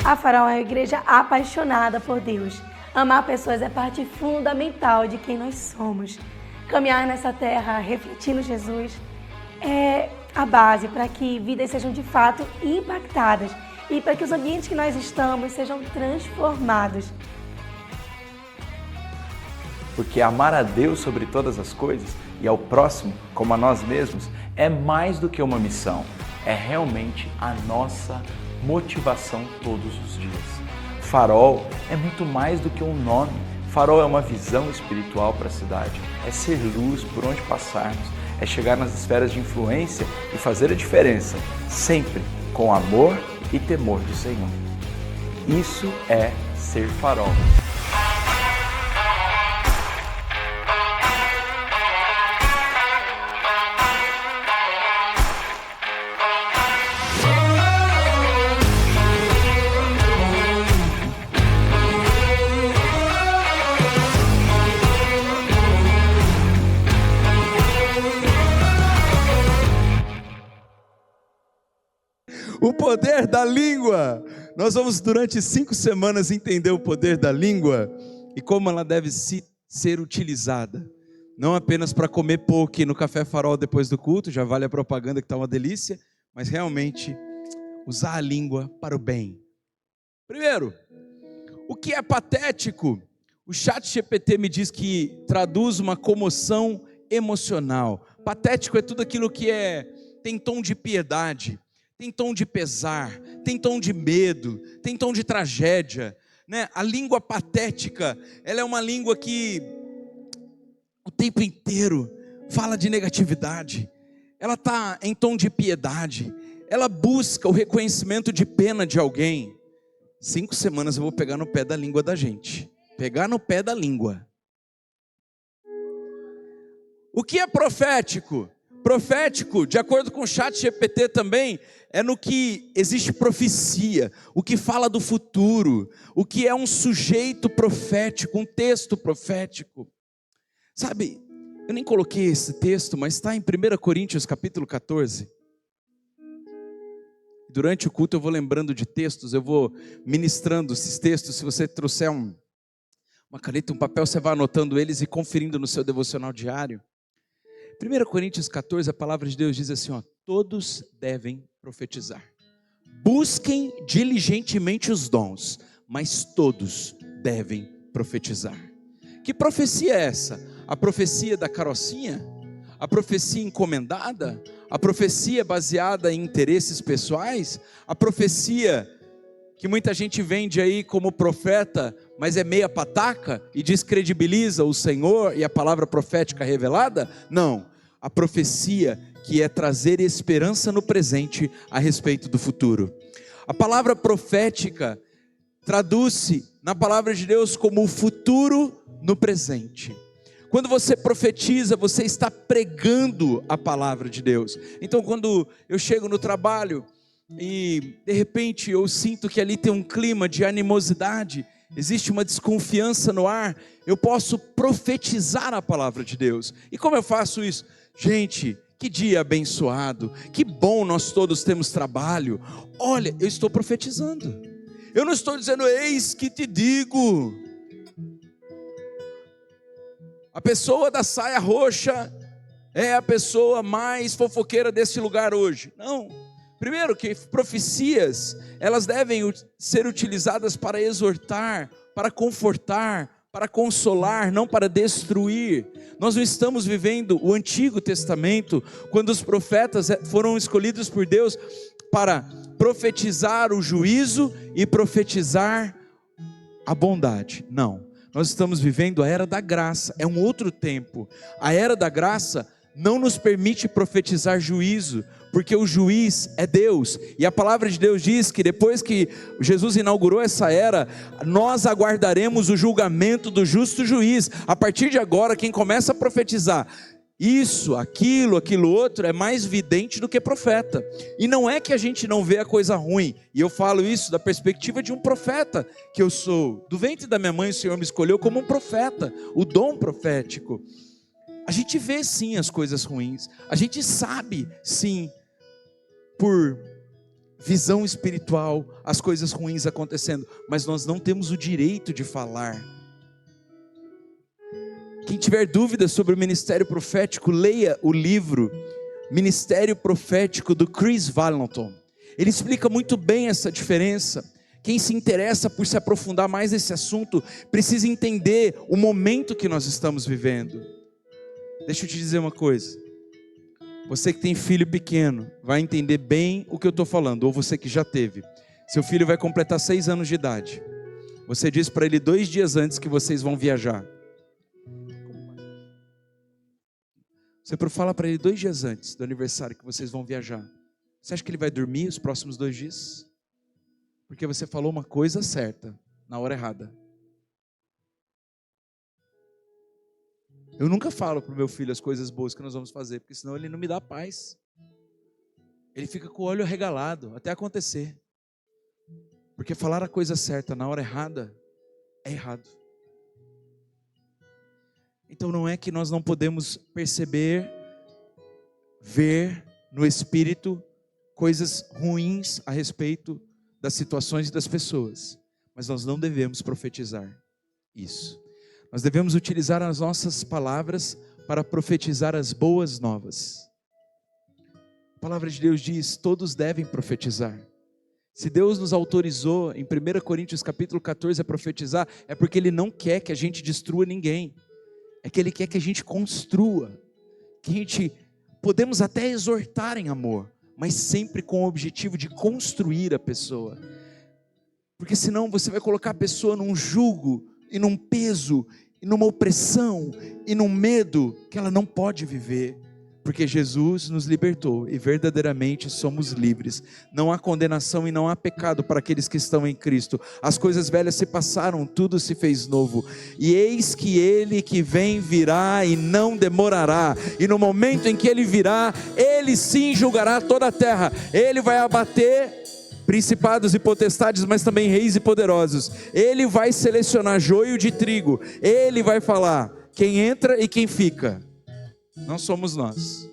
A Farol é uma igreja apaixonada por Deus. Amar pessoas é parte fundamental de quem nós somos. Caminhar nessa terra refletindo Jesus é a base para que vidas sejam de fato impactadas e para que os ambientes que nós estamos sejam transformados. Porque amar a Deus sobre todas as coisas e ao próximo como a nós mesmos é mais do que uma missão, é realmente a nossa motivação todos os dias. Farol é muito mais do que um nome. Farol é uma visão espiritual para a cidade, é ser luz por onde passarmos, é chegar nas esferas de influência e fazer a diferença, sempre com amor e temor do Senhor. Isso é ser farol. O poder da língua. Nós vamos durante 5 semanas entender o poder da língua e como ela deve ser utilizada. Não apenas para comer poke no Café Farol depois do culto, já vale a propaganda que está uma delícia, mas realmente usar a língua para o bem. Primeiro, o que é patético? O ChatGPT me diz que traduz uma comoção emocional. Patético é tudo aquilo que tem tom de piedade, tem tom de pesar, tem tom de medo, tem tom de tragédia, né? A língua patética, ela é uma língua que o tempo inteiro fala de negatividade, ela está em tom de piedade, ela busca o reconhecimento de pena de alguém. 5 semanas eu vou pegar no pé da língua da gente, pegar no pé da língua. O que é profético? Profético, de acordo com o ChatGPT também, é no que existe profecia, o que fala do futuro, o que é um sujeito profético, um texto profético. Sabe, eu nem coloquei esse texto, mas está em 1 Coríntios capítulo 14. Durante o culto eu vou lembrando de textos, eu vou ministrando esses textos. Se você trouxer uma caneta, um papel, você vai anotando eles e conferindo no seu devocional diário. 1 Coríntios 14, a palavra de Deus diz assim, todos devem profetizar. Busquem diligentemente os dons, mas todos devem profetizar. Que profecia é essa? A profecia da carocinha? A profecia encomendada? A profecia baseada em interesses pessoais? A profecia que muita gente vende aí como profeta, mas é meia pataca e descredibiliza o Senhor e a palavra profética revelada? Não, a profecia que é trazer esperança no presente a respeito do futuro. A palavra profética traduz-se na palavra de Deus como o futuro no presente. Quando você profetiza, você está pregando a palavra de Deus. Então quando eu chego no trabalho e de repente eu sinto que ali tem um clima de animosidade, existe uma desconfiança no ar, eu posso profetizar a palavra de Deus. E como eu faço isso? Gente, que dia abençoado, que bom nós todos temos trabalho. Olha, eu estou profetizando. Eu não estou dizendo, eis que te digo. A pessoa da saia roxa é a pessoa mais fofoqueira desse lugar hoje. Não. Primeiro que profecias, elas devem ser utilizadas para exortar, para confortar, para consolar, não para destruir. Nós não estamos vivendo o Antigo Testamento, quando os profetas foram escolhidos por Deus para profetizar o juízo e profetizar a bondade. Não, nós estamos vivendo a era da graça, é um outro tempo. A era da graça não nos permite profetizar juízo, porque o juiz é Deus, e a palavra de Deus diz que depois que Jesus inaugurou essa era, nós aguardaremos o julgamento do justo juiz. A partir de agora, quem começa a profetizar isso, aquilo outro, é mais vidente do que profeta. E não é que a gente não vê a coisa ruim, e eu falo isso da perspectiva de um profeta, que eu sou. Do ventre da minha mãe o Senhor me escolheu como um profeta, o dom profético. A gente vê sim as coisas ruins, a gente sabe sim, por visão espiritual, as coisas ruins acontecendo, mas nós não temos o direito de falar. Quem tiver dúvidas sobre o ministério profético, leia o livro Ministério Profético do Chris Valentin. Ele explica muito bem essa diferença. Quem se interessa por se aprofundar mais nesse assunto, precisa entender o momento que nós estamos vivendo. Deixa eu te dizer uma coisa. Você que tem filho pequeno, vai entender bem o que eu estou falando, ou você que já teve. Seu filho vai completar 6 anos de idade. Você diz para ele 2 dias antes que vocês vão viajar. Você fala para ele 2 dias antes do aniversário que vocês vão viajar. Você acha que ele vai dormir os próximos 2 dias? Porque você falou uma coisa certa, na hora errada. Eu nunca falo para o meu filho as coisas boas que nós vamos fazer, porque senão ele não me dá paz. Ele fica com o olho arregalado, até acontecer. Porque falar a coisa certa na hora errada, é errado. Então não é que nós não podemos perceber, ver no Espírito coisas ruins a respeito das situações e das pessoas, mas nós não devemos profetizar isso. Nós devemos utilizar as nossas palavras para profetizar as boas novas. A palavra de Deus diz, todos devem profetizar. Se Deus nos autorizou em 1 Coríntios capítulo 14 a profetizar, é porque Ele não quer que a gente destrua ninguém. É que Ele quer que a gente construa, que a gente podemos até exortar em amor, mas sempre com o objetivo de construir a pessoa. Porque senão você vai colocar a pessoa num jugo e num peso, e numa opressão, e num medo que ela não pode viver. Porque Jesus nos libertou e verdadeiramente somos livres. Não há condenação e não há pecado para aqueles que estão em Cristo. As coisas velhas se passaram, tudo se fez novo. E eis que Ele que vem virá e não demorará. E no momento em que Ele virá, Ele sim julgará toda a terra. Ele vai abater principados e potestades, mas também reis e poderosos. Ele vai selecionar joio de trigo. Ele vai falar quem entra e quem fica. Não somos nós.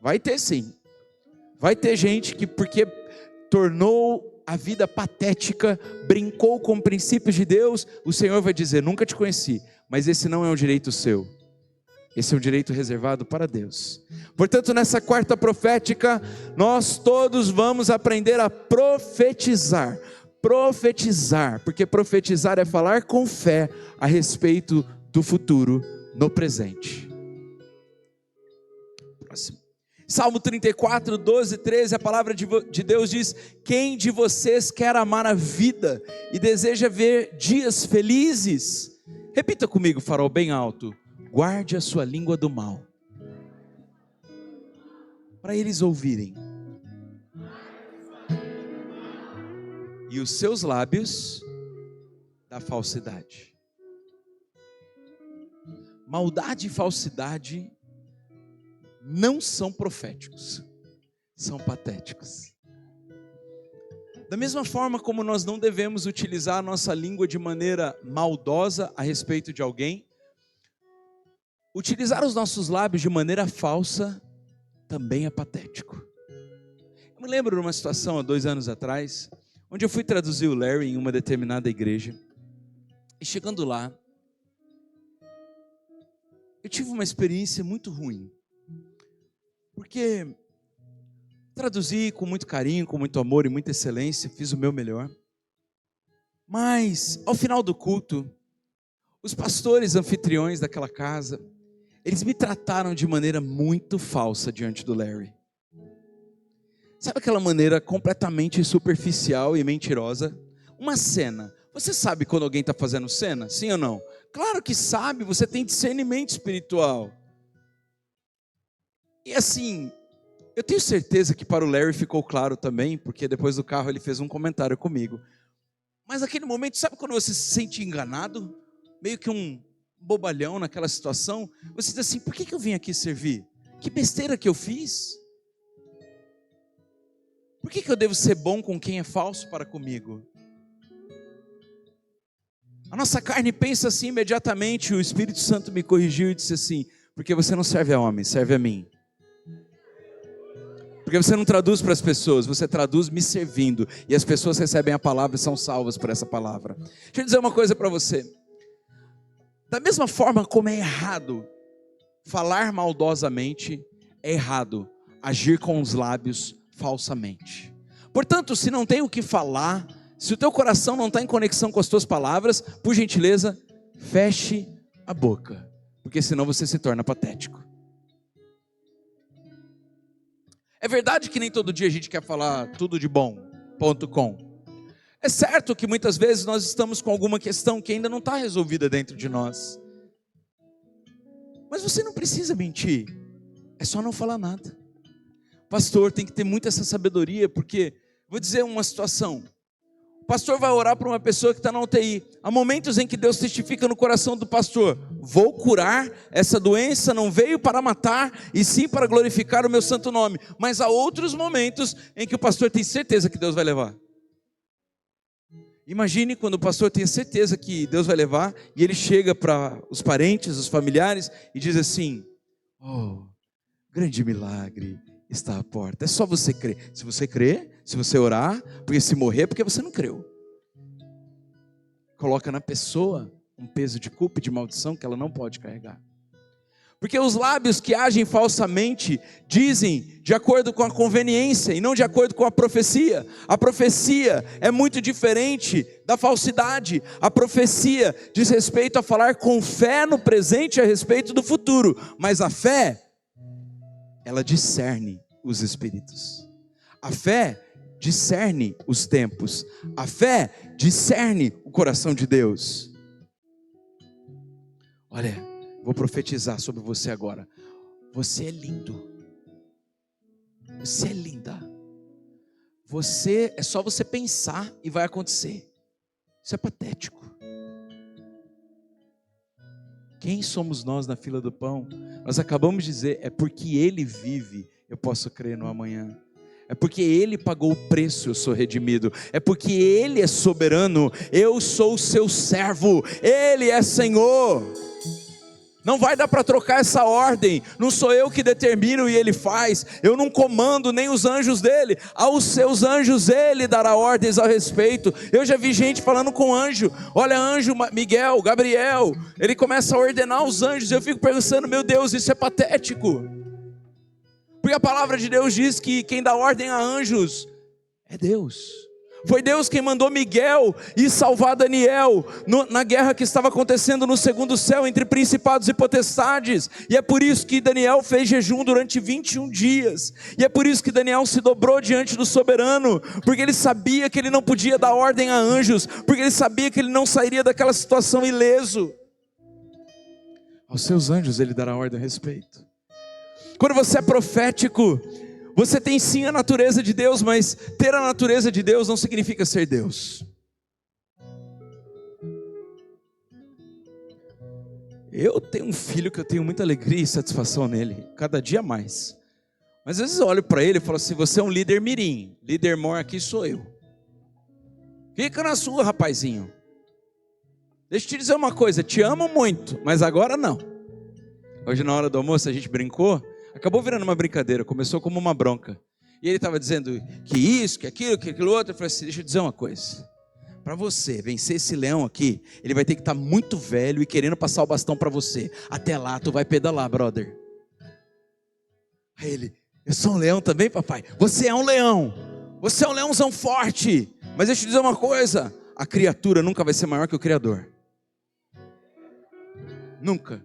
Vai ter sim. Vai ter gente que porque tornou a vida patética, brincou com princípios de Deus, o Senhor vai dizer, nunca te conheci, mas esse não é um direito seu. Esse é um direito reservado para Deus. Portanto, nessa quarta profética, nós todos vamos aprender a profetizar. Profetizar, porque profetizar é falar com fé a respeito do futuro no presente. Próximo. Salmo 34, 12, 13, a palavra de Deus diz, quem de vocês quer amar a vida e deseja ver dias felizes? Repita comigo, farol, bem alto. Guarde a sua língua do mal, para eles ouvirem, e os seus lábios da falsidade. Maldade e falsidade não são proféticos, são patéticos. Da mesma forma como nós não devemos utilizar a nossa língua de maneira maldosa a respeito de alguém, utilizar os nossos lábios de maneira falsa também é patético. Eu me lembro de uma situação há 2 anos atrás, onde eu fui traduzir o Larry em uma determinada igreja, e chegando lá, eu tive uma experiência muito ruim, porque traduzi com muito carinho, com muito amor e muita excelência, fiz o meu melhor, mas ao final do culto, os pastores anfitriões daquela casa, eles me trataram de maneira muito falsa diante do Larry. Sabe aquela maneira completamente superficial e mentirosa? Uma cena. Você sabe quando alguém está fazendo cena? Sim ou não? Claro que sabe, você tem discernimento espiritual. E assim, eu tenho certeza que para o Larry ficou claro também, porque depois do carro ele fez um comentário comigo. Mas naquele momento, sabe quando você se sente enganado? Meio que um bobalhão naquela situação, você diz assim, por que eu vim aqui servir? Que besteira que eu fiz? Por que eu devo ser bom com quem é falso para comigo? A nossa carne pensa assim imediatamente, o Espírito Santo me corrigiu e disse assim, porque você não serve a homem, serve a mim. Porque você não traduz para as pessoas, você traduz me servindo. E as pessoas recebem a palavra e são salvas por essa palavra. Deixa eu dizer uma coisa para você. Da mesma forma como é errado falar maldosamente, é errado agir com os lábios falsamente. Portanto, se não tem o que falar, se o teu coração não está em conexão com as tuas palavras, por gentileza, feche a boca. Porque senão você se torna patético. É verdade que nem todo dia a gente quer falar tudo de bom, .com. É certo que muitas vezes nós estamos com alguma questão que ainda não está resolvida dentro de nós. Mas você não precisa mentir, é só não falar nada. Pastor, tem que ter muita essa sabedoria, porque, vou dizer uma situação. O pastor vai orar para uma pessoa que está na UTI. Há momentos em que Deus testifica no coração do pastor: vou curar essa doença, não veio para matar, e sim para glorificar o meu santo nome. Mas há outros momentos em que o pastor tem certeza que Deus vai levar. Imagine quando o pastor tem certeza que Deus vai levar, e ele chega para os parentes, os familiares, e diz assim: oh, grande milagre está à porta, é só você crer. Se você crer, se você orar, porque se morrer é porque você não creu. Coloca na pessoa um peso de culpa e de maldição que ela não pode carregar. Porque os lábios que agem falsamente dizem de acordo com a conveniência e não de acordo com a profecia. A profecia é muito diferente da falsidade. A profecia diz respeito a falar com fé no presente a respeito do futuro, mas a fé, ela discerne os espíritos. A fé discerne os tempos. A fé discerne o coração de Deus. Olha, vou profetizar sobre você agora. Você é lindo. Você é linda. É só você pensar e vai acontecer. Isso é patético. Quem somos nós na fila do pão? Nós acabamos de dizer, é porque Ele vive, eu posso crer no amanhã. É porque Ele pagou o preço, eu sou redimido. É porque Ele é soberano, eu sou o seu servo. Ele é Senhor. Não vai dar para trocar essa ordem. Não sou eu que determino e Ele faz. Eu não comando nem os anjos dele. Aos seus anjos Ele dará ordens a respeito. Eu já vi gente falando com anjo. Olha, anjo Miguel, Gabriel. Ele começa a ordenar os anjos. Eu fico pensando, meu Deus, isso é patético. Porque a palavra de Deus diz que quem dá ordem a anjos é Deus. Foi Deus quem mandou Miguel ir salvar Daniel na guerra que estava acontecendo no segundo céu entre principados e potestades. E é por isso que Daniel fez jejum durante 21 dias. E é por isso que Daniel se dobrou diante do soberano, porque ele sabia que ele não podia dar ordem a anjos, porque ele sabia que ele não sairia daquela situação ileso. Aos seus anjos ele dará ordem a respeito. Quando você é profético, você tem sim a natureza de Deus, mas ter a natureza de Deus não significa ser Deus. Eu tenho um filho que eu tenho muita alegria e satisfação nele, cada dia mais. Mas às vezes eu olho para ele e falo assim: você é um líder mirim, líder mor aqui sou eu. Fica na sua, rapazinho. Deixa eu te dizer uma coisa, te amo muito, mas agora não. Hoje na hora do almoço a gente brincou. Acabou virando uma brincadeira, começou como uma bronca. E ele estava dizendo que isso, que aquilo outro. Eu falei assim: deixa eu dizer uma coisa. Para você vencer esse leão aqui, ele vai ter que estar muito velho e querendo passar o bastão para você. Até lá, tu vai pedalar, brother. Aí ele: eu sou um leão também, papai? Você é um leão. Você é um leãozão forte. Mas deixa eu dizer uma coisa: a criatura nunca vai ser maior que o Criador. Nunca.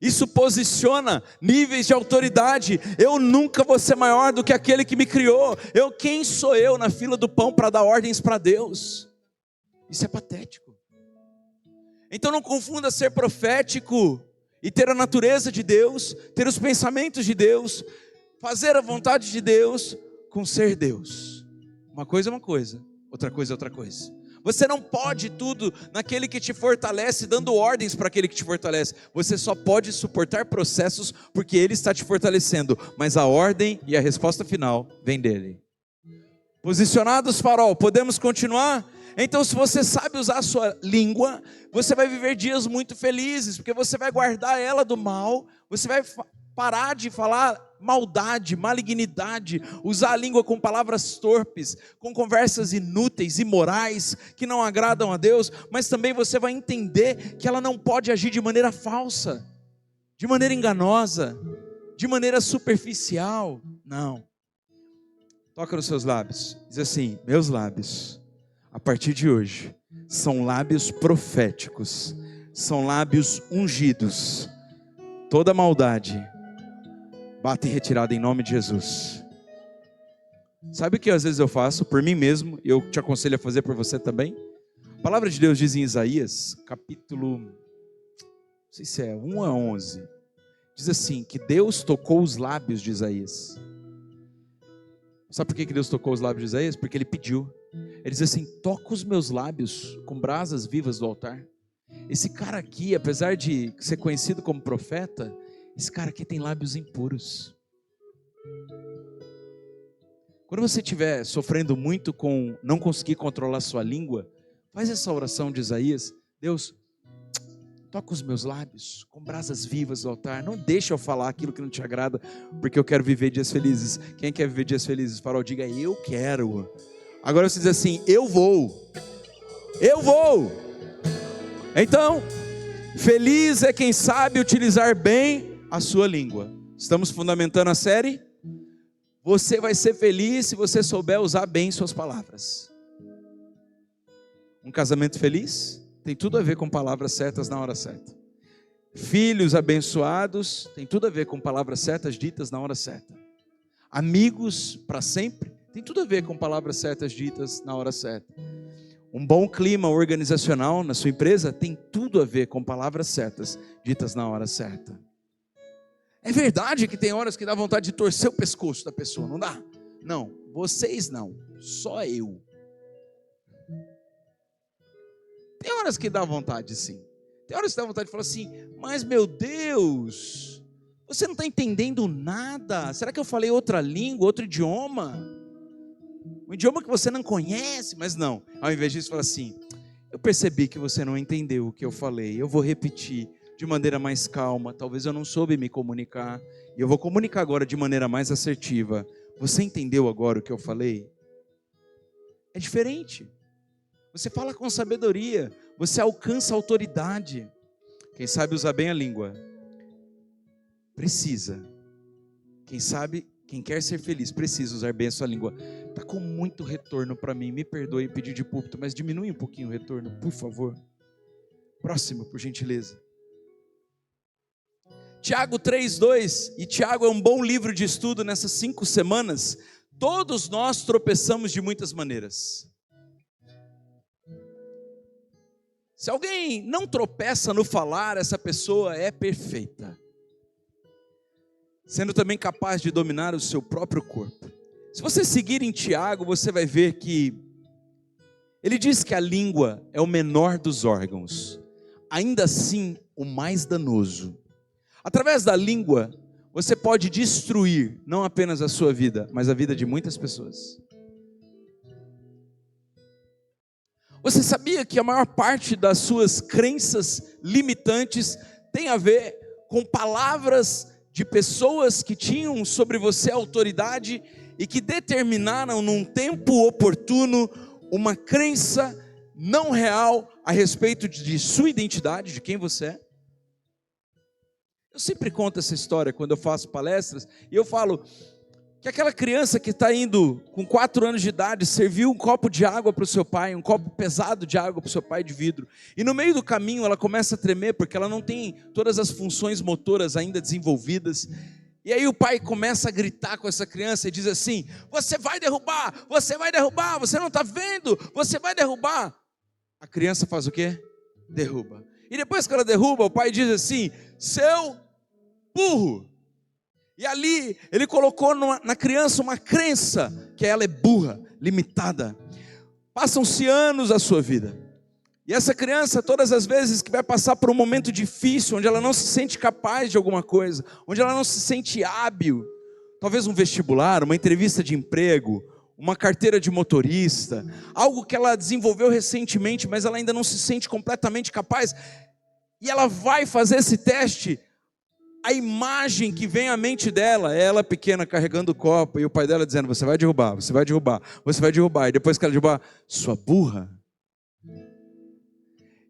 Isso posiciona níveis de autoridade. Eu nunca vou ser maior do que aquele que me criou. Quem sou eu na fila do pão para dar ordens para Deus? Isso é patético. Então não confunda ser profético e ter a natureza de Deus, ter os pensamentos de Deus, fazer a vontade de Deus com ser Deus. Uma coisa é uma coisa, outra coisa é outra coisa. Você não pode tudo naquele que te fortalece, dando ordens para aquele que te fortalece. Você só pode suportar processos porque Ele está te fortalecendo. Mas a ordem e a resposta final vem dEle. Posicionados, farol, podemos continuar? Então, se você sabe usar a sua língua, você vai viver dias muito felizes, porque você vai guardar ela do mal, você vai parar de falar maldade, malignidade, usar a língua com palavras torpes, com conversas inúteis, imorais, que não agradam a Deus, mas também você vai entender que ela não pode agir de maneira falsa, de maneira enganosa, de maneira superficial. Não. Toca nos seus lábios, diz assim: meus lábios, a partir de hoje, são lábios proféticos, são lábios ungidos. Toda maldade bate em retirada em nome de Jesus. Sabe o que às vezes eu faço por mim mesmo, e eu te aconselho a fazer por você também? A palavra de Deus diz em Isaías, capítulo, não sei se é 1 a 11, diz assim, que Deus tocou os lábios de Isaías. Sabe por que Deus tocou os lábios de Isaías? Porque ele pediu. Ele diz assim: toca os meus lábios com brasas vivas do altar. Esse cara aqui, apesar de ser conhecido como profeta, esse cara aqui tem lábios impuros. Quando você estiver sofrendo muito com não conseguir controlar sua língua, faz essa oração de Isaías: Deus, toca os meus lábios com brasas vivas do altar. Não deixa eu falar aquilo que não te agrada, porque eu quero viver dias felizes. Quem quer viver dias felizes? Farol, diga: eu quero. Agora você diz assim: eu vou. Então, feliz é quem sabe utilizar bem a sua língua. Estamos fundamentando a série. Você vai ser feliz se você souber usar bem suas palavras. Um casamento feliz tem tudo a ver com palavras certas na hora certa. Filhos abençoados tem tudo a ver com palavras certas ditas na hora certa. Amigos para sempre tem tudo a ver com palavras certas ditas na hora certa. Um bom clima organizacional na sua empresa tem tudo a ver com palavras certas ditas na hora certa. É verdade que tem horas que dá vontade de torcer o pescoço da pessoa, não dá? Não, vocês não, só eu. Tem horas que dá vontade sim. Tem horas que dá vontade de falar assim: mas meu Deus, você não está entendendo nada. Será que eu falei outra língua, outro idioma? Um idioma que você não conhece? Mas não, ao invés disso fala assim: eu percebi que você não entendeu o que eu falei, eu vou repetir de maneira mais calma, talvez eu não soube me comunicar, e eu vou comunicar agora de maneira mais assertiva. Você entendeu agora o que eu falei? É diferente. Você fala com sabedoria, você alcança autoridade. Quem sabe usar bem a língua precisa. Quem quer ser feliz precisa usar bem a sua língua. Está com muito retorno para mim, me perdoe pedir de púlpito, mas diminui um pouquinho o retorno, por favor. Próximo, por gentileza. Tiago 3:2, e Tiago é um bom livro de estudo nessas 5 semanas. Todos nós tropeçamos de muitas maneiras. Se alguém não tropeça no falar, essa pessoa é perfeita, sendo também capaz de dominar o seu próprio corpo. Se você seguir em Tiago, você vai ver que ele diz que a língua é o menor dos órgãos, ainda assim o mais danoso. Através da língua, você pode destruir não apenas a sua vida, mas a vida de muitas pessoas. Você sabia que a maior parte das suas crenças limitantes tem a ver com palavras de pessoas que tinham sobre você autoridade e que determinaram num tempo oportuno uma crença não real a respeito de sua identidade, de quem você é? Eu sempre conto essa história quando eu faço palestras, e eu falo que aquela criança que está indo com 4 anos de idade, serviu um copo de água para o seu pai, um copo pesado de água para o seu pai de vidro, e no meio do caminho ela começa a tremer, porque ela não tem todas as funções motoras ainda desenvolvidas, e aí o pai começa a gritar com essa criança e diz assim: você vai derrubar, você não está vendo, você vai derrubar. A criança faz o quê? Derruba. E depois que ela derruba, o pai diz assim: seu burro. E ali ele colocou na criança uma crença que ela é burra, limitada. Passam-se anos da sua vida, e essa criança, todas as vezes que vai passar por um momento difícil, onde ela não se sente capaz de alguma coisa, onde ela não se sente hábil, talvez um vestibular, uma entrevista de emprego, uma carteira de motorista, algo que ela desenvolveu recentemente, mas ela ainda não se sente completamente capaz, e ela vai fazer esse teste, a imagem que vem à mente dela é ela pequena carregando o copo e o pai dela dizendo: você vai derrubar, você vai derrubar, você vai derrubar. E depois que ela derrubar, sua burra.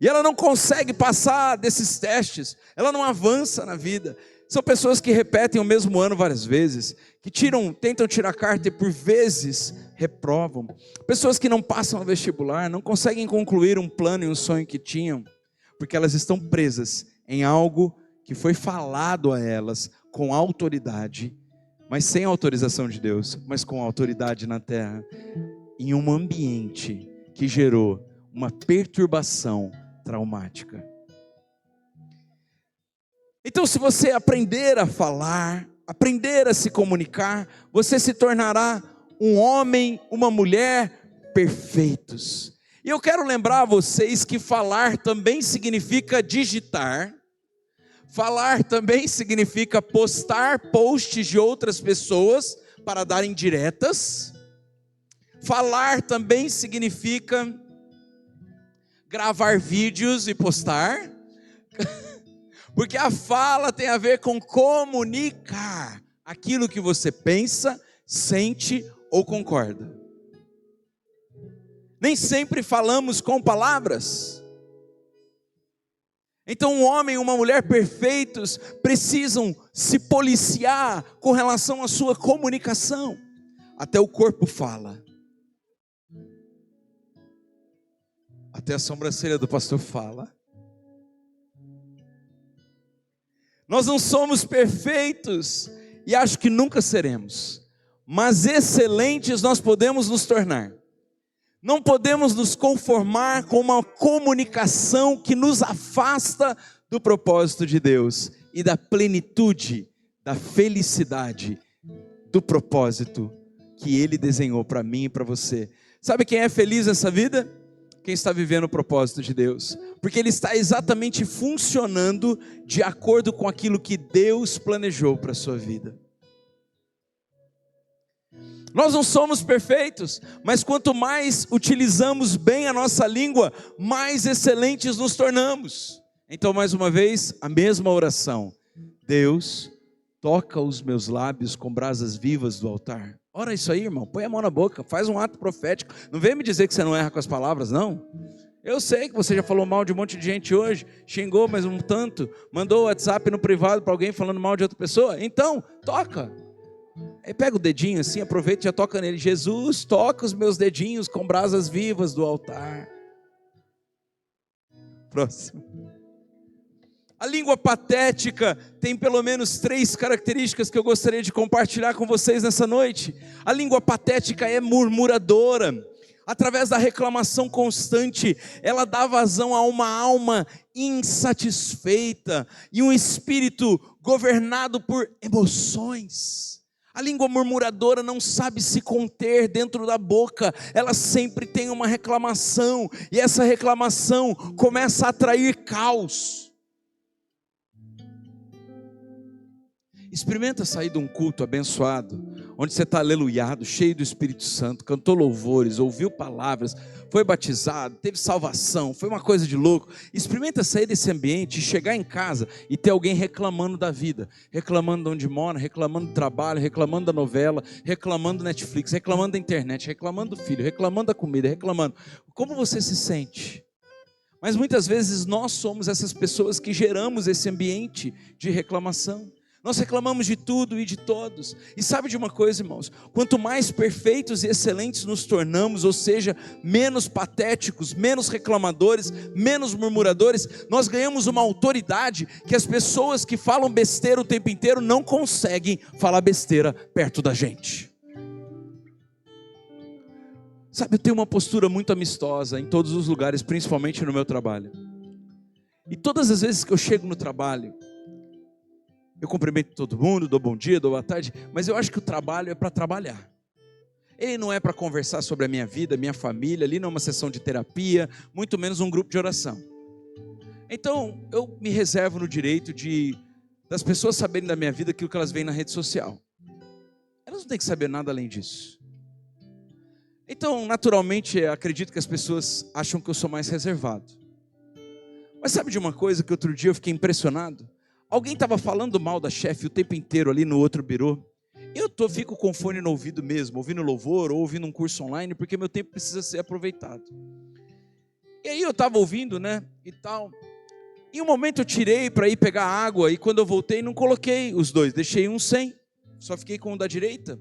E ela não consegue passar desses testes, ela não avança na vida. São pessoas que repetem o mesmo ano várias vezes, que tentam tirar carta e por vezes reprovam. Pessoas que não passam no vestibular, não conseguem concluir um plano e um sonho que tinham, porque elas estão presas em algo que foi falado a elas com autoridade, mas sem autorização de Deus, mas com autoridade na terra, em um ambiente que gerou uma perturbação traumática. Então, se você aprender a falar, aprender a se comunicar, você se tornará um homem, uma mulher perfeitos. E eu quero lembrar a vocês que falar também significa digitar, falar também significa postar posts de outras pessoas para darem diretas, falar também significa gravar vídeos e postar, porque a fala tem a ver com comunicar aquilo que você pensa, sente ou concorda. Nem sempre falamos com palavras. Então um homem e uma mulher perfeitos precisam se policiar com relação à sua comunicação. Até o corpo fala. Até a sobrancelha do pastor fala. Nós não somos perfeitos e acho que nunca seremos, mas excelentes nós podemos nos tornar. Não podemos nos conformar com uma comunicação que nos afasta do propósito de Deus e da plenitude, da felicidade, do propósito que Ele desenhou para mim e para você. Sabe quem é feliz nessa vida? Quem está vivendo o propósito de Deus, porque ele está exatamente funcionando de acordo com aquilo que Deus planejou para a sua vida. Nós não somos perfeitos, mas quanto mais utilizamos bem a nossa língua, mais excelentes nos tornamos. Então, mais uma vez, a mesma oração: Deus, toca os meus lábios com brasas vivas do altar. Ora isso aí, irmão, põe a mão na boca, faz um ato profético. Não vem me dizer que você não erra com as palavras, não. Eu sei que você já falou mal de um monte de gente hoje, xingou mais um tanto, mandou o WhatsApp no privado para alguém falando mal de outra pessoa. Então, toca. Aí pega o dedinho assim, aproveita e já toca nele. Jesus, toca os meus dedinhos com brasas vivas do altar. Próximo. A língua patética tem pelo menos 3 características que eu gostaria de compartilhar com vocês nessa noite. A língua patética é murmuradora. Através da reclamação constante, ela dá vazão a uma alma insatisfeita e um espírito governado por emoções. A língua murmuradora não sabe se conter dentro da boca, ela sempre tem uma reclamação, e essa reclamação começa a atrair caos. Experimenta sair de um culto abençoado, onde você está aleluiado, cheio do Espírito Santo, cantou louvores, ouviu palavras, foi batizado, teve salvação, foi uma coisa de louco. Experimenta sair desse ambiente e chegar em casa e ter alguém reclamando da vida, reclamando de onde mora, reclamando do trabalho, reclamando da novela, reclamando do Netflix, reclamando da internet, reclamando do filho, reclamando da comida, reclamando. Como você se sente? Mas muitas vezes nós somos essas pessoas que geramos esse ambiente de reclamação. Nós reclamamos de tudo e de todos. E sabe de uma coisa, irmãos? Quanto mais perfeitos e excelentes nos tornamos, ou seja, menos patéticos, menos reclamadores, menos murmuradores, nós ganhamos uma autoridade que as pessoas que falam besteira o tempo inteiro não conseguem falar besteira perto da gente. Sabe, eu tenho uma postura muito amistosa em todos os lugares, principalmente no meu trabalho. E todas as vezes que eu chego no trabalho, eu cumprimento todo mundo, dou bom dia, dou boa tarde, mas eu acho que o trabalho é para trabalhar. Ele não é para conversar sobre a minha vida, minha família, ali não é uma sessão de terapia, muito menos um grupo de oração. Então, eu me reservo no direito das pessoas saberem da minha vida aquilo que elas veem na rede social. Elas não têm que saber nada além disso. Então, naturalmente, acredito que as pessoas acham que eu sou mais reservado. Mas sabe de uma coisa que outro dia eu fiquei impressionado? alguém estava falando mal da chefe o tempo inteiro ali no outro birô. Fico com fone no ouvido mesmo, ouvindo louvor ou ouvindo um curso online, porque meu tempo precisa ser aproveitado. E aí eu estava ouvindo, né, e tal. Em um momento eu tirei para ir pegar água, e quando eu voltei não coloquei os dois, deixei um sem, só fiquei com o da direita.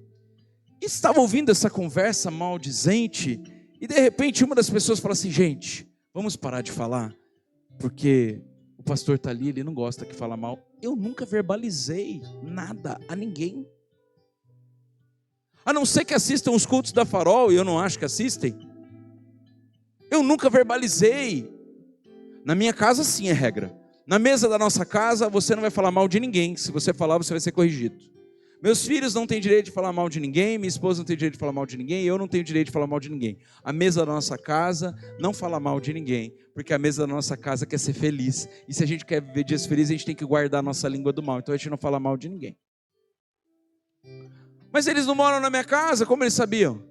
E estava ouvindo essa conversa maldizente, e de repente uma das pessoas fala assim: gente, vamos parar de falar, porque o pastor está ali, ele não gosta que fala mal. Eu nunca verbalizei nada a ninguém. A não ser que assistam os cultos da Farol, e eu não acho que assistem. Eu nunca verbalizei. Na minha casa sim é regra. Na mesa da nossa casa você não vai falar mal de ninguém. Se você falar, você vai ser corrigido. Meus filhos não têm direito de falar mal de ninguém. Minha esposa não tem direito de falar mal de ninguém. Eu não tenho direito de falar mal de ninguém. A mesa da nossa casa não fala mal de ninguém, porque a mesa da nossa casa quer ser feliz. E se a gente quer viver dias felizes, a gente tem que guardar a nossa língua do mal. Então a gente não fala mal de ninguém. Mas eles não moram na minha casa, como eles sabiam?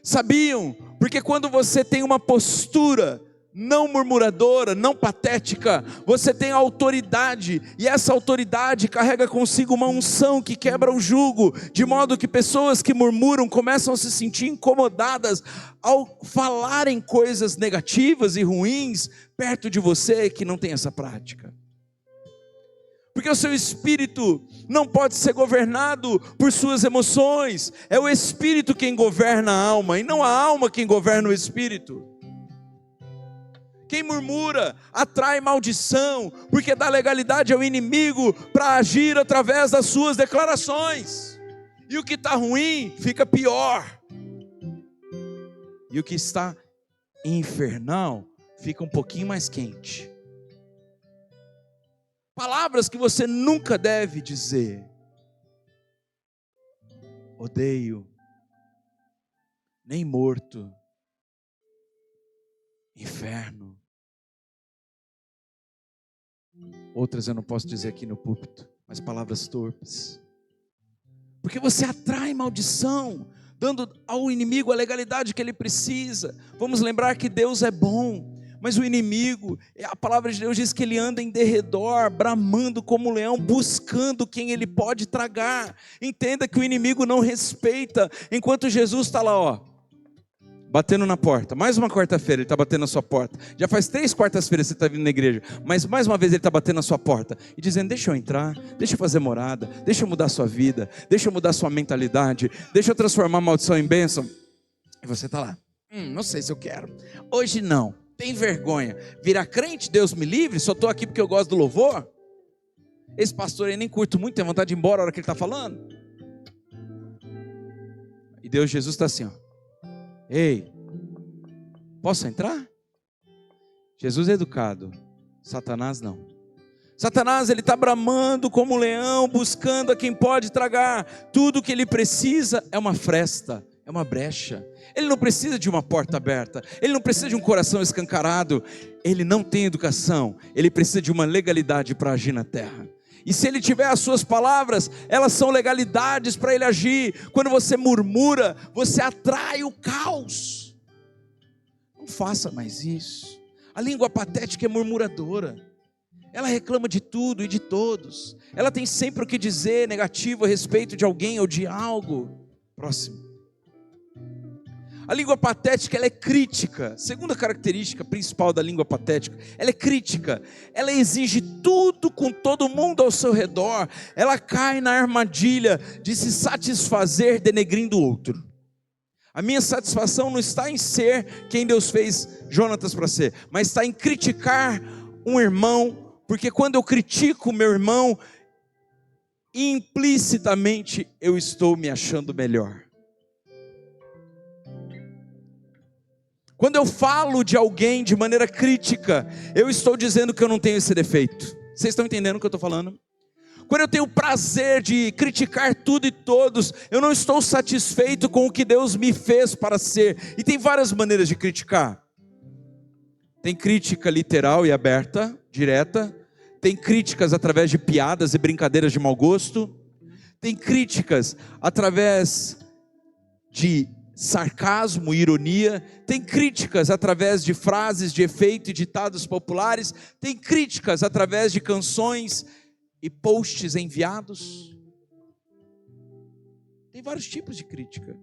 Sabiam, porque quando você tem uma postura não murmuradora, não patética, você tem autoridade, e essa autoridade carrega consigo uma unção que quebra o jugo, de modo que pessoas que murmuram começam a se sentir incomodadas ao falarem coisas negativas e ruins perto de você que não tem essa prática. Porque o seu espírito não pode ser governado por suas emoções. É o espírito quem governa a alma, e não a alma quem governa o espírito. Quem murmura atrai maldição, porque dá legalidade ao inimigo para agir através das suas declarações. E o que está ruim fica pior. E o que está infernal fica um pouquinho mais quente. Palavras que você nunca deve dizer. Odeio, nem morto, inferno. Outras eu não posso dizer aqui no púlpito, mas palavras torpes. Porque você atrai maldição, dando ao inimigo a legalidade que ele precisa. Vamos lembrar que Deus é bom. Mas o inimigo, a palavra de Deus diz que ele anda em derredor, bramando como um leão, buscando quem ele pode tragar. Entenda que o inimigo não respeita, enquanto Jesus está lá, ó, batendo na porta. Mais uma quarta-feira ele está batendo na sua porta. Já faz 3 quartas-feiras que você está vindo na igreja, mas mais uma vez ele está batendo na sua porta e dizendo: deixa eu entrar, deixa eu fazer morada, deixa eu mudar a sua vida, deixa eu mudar a sua mentalidade, deixa eu transformar a maldição em bênção. E você está lá: não sei se eu quero, hoje não. Tem vergonha, virar crente, Deus me livre, só estou aqui porque eu gosto do louvor. Esse pastor aí nem curto muito, tem vontade de ir embora a hora que ele está falando. E Deus, Jesus está assim, ó: ei, posso entrar? Jesus é educado, Satanás não. Satanás, ele está bramando como um leão, buscando a quem pode tragar. Tudo que ele precisa é uma fresta, é uma brecha. Ele não precisa de uma porta aberta, ele não precisa de um coração escancarado, ele não tem educação, ele precisa de uma legalidade para agir na terra. E se ele tiver as suas palavras, elas são legalidades para ele agir. Quando você murmura, você atrai o caos. Não faça mais isso. A língua patética é murmuradora, ela reclama de tudo e de todos, ela tem sempre o que dizer negativo a respeito de alguém ou de algo. Próximo. A língua patética, ela é crítica. Segunda característica principal da língua patética, ela é crítica. Ela exige tudo com todo mundo ao seu redor. Ela cai na armadilha de se satisfazer denegrindo o outro. A minha satisfação não está em ser quem Deus fez Jonatas para ser, mas está em criticar um irmão, porque quando eu critico o meu irmão, implicitamente eu estou me achando melhor. Quando eu falo de alguém de maneira crítica, eu estou dizendo que eu não tenho esse defeito. Vocês estão entendendo o que eu estou falando? Quando eu tenho o prazer de criticar tudo e todos, eu não estou satisfeito com o que Deus me fez para ser. E tem várias maneiras de criticar. Tem crítica literal e aberta, direta. Tem críticas através de piadas e brincadeiras de mau gosto. Tem críticas através de sarcasmo e ironia. Tem críticas através de frases de efeito e ditados populares. Tem críticas através de canções e posts enviados. Tem vários tipos de crítica.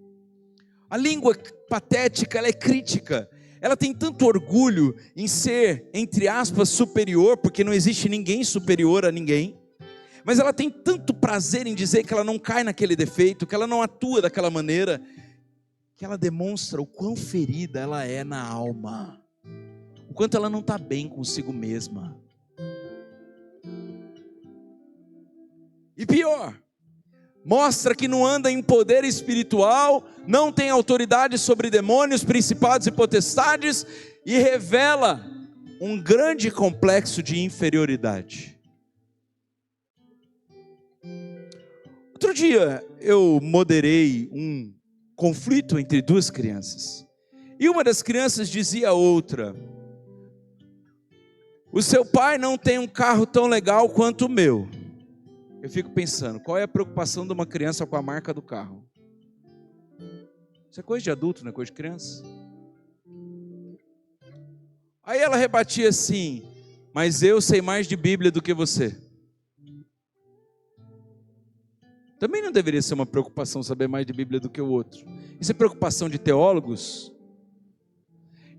A língua patética, ela é crítica. Ela tem tanto orgulho em ser, entre aspas, superior, porque não existe ninguém superior a ninguém. Mas ela tem tanto prazer em dizer que ela não cai naquele defeito, que ela não atua daquela maneira, que ela demonstra o quão ferida ela é na alma, o quanto ela não está bem consigo mesma. E pior, mostra que não anda em poder espiritual, não tem autoridade sobre demônios, principados e potestades, e revela um grande complexo de inferioridade. Outro dia eu moderei um conflito entre duas crianças, e uma das crianças dizia a outra: o seu pai não tem um carro tão legal quanto o meu. Eu fico pensando, qual é a preocupação de uma criança com a marca do carro? Isso é coisa de adulto, não é coisa de criança. Aí ela rebatia assim: mas eu sei mais de Bíblia do que você. Também não deveria ser uma preocupação saber mais de Bíblia do que o outro. Isso é preocupação de teólogos?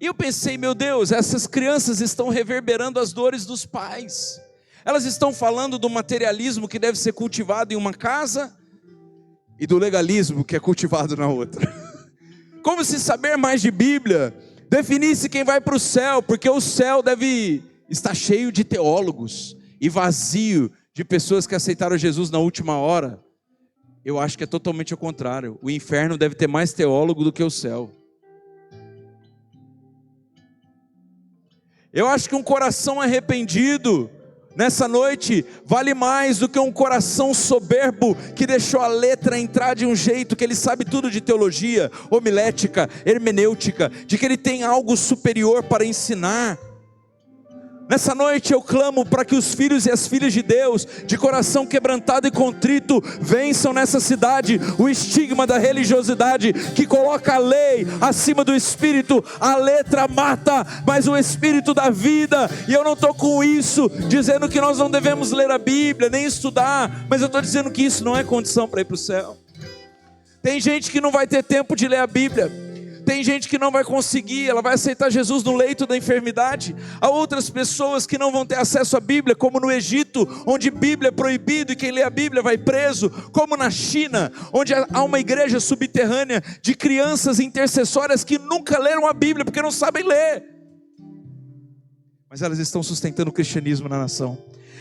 E eu pensei, meu Deus, essas crianças estão reverberando as dores dos pais. Elas estão falando do materialismo que deve ser cultivado em uma casa e do legalismo que é cultivado na outra. Como se saber mais de Bíblia definisse quem vai para o céu, porque o céu deve estar cheio de teólogos e vazio de pessoas que aceitaram Jesus na última hora. Eu acho que é totalmente ao contrário. O inferno deve ter mais teólogo do que o céu. Eu acho que um coração arrependido nessa noite vale mais do que um coração soberbo que deixou a letra entrar de um jeito que ele sabe tudo de teologia, homilética, hermenêutica, de que ele tem algo superior para ensinar. Nessa noite eu clamo para que os filhos e as filhas de Deus, de coração quebrantado e contrito, vençam nessa cidade o estigma da religiosidade que coloca a lei acima do Espírito. A letra mata, mas o Espírito dá vida. E eu não estou com isso dizendo que nós não devemos ler a Bíblia, nem estudar, mas eu estou dizendo que isso não é condição para ir para o céu. Tem gente que não vai ter tempo de ler a Bíblia. Tem gente que não vai conseguir, ela vai aceitar Jesus no leito da enfermidade. Há outras pessoas que não vão ter acesso à Bíblia, como no Egito, onde Bíblia é proibido e quem lê a Bíblia vai preso, como na China, onde há uma igreja subterrânea de crianças intercessoras que nunca leram a Bíblia, porque não sabem ler. Mas elas estão sustentando o cristianismo na nação.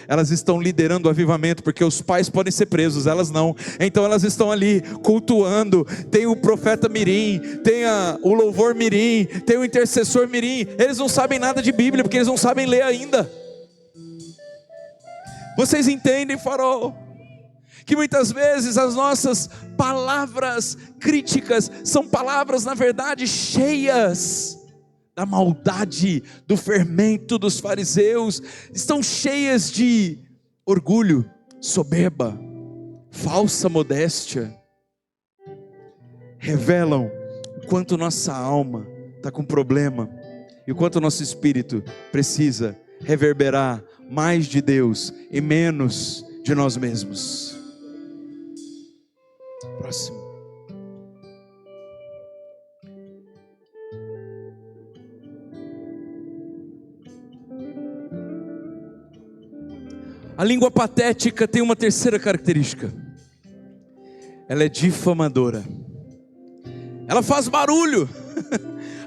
Elas estão liderando o avivamento, porque os pais podem ser presos, elas não. Então elas estão ali cultuando. Tem o profeta mirim, tem o louvor mirim, tem o intercessor mirim. Eles não sabem nada de Bíblia, porque eles não sabem ler ainda. Vocês entendem, farol? Que muitas vezes as nossas palavras críticas são palavras, na verdade, cheias da maldade, do fermento dos fariseus, estão cheias de orgulho, soberba, falsa modéstia, revelam o quanto nossa alma está com problema, e o quanto nosso espírito precisa reverberar mais de Deus e menos de nós mesmos. Próximo. A língua patética tem uma terceira característica. Ela é difamadora. Ela faz barulho.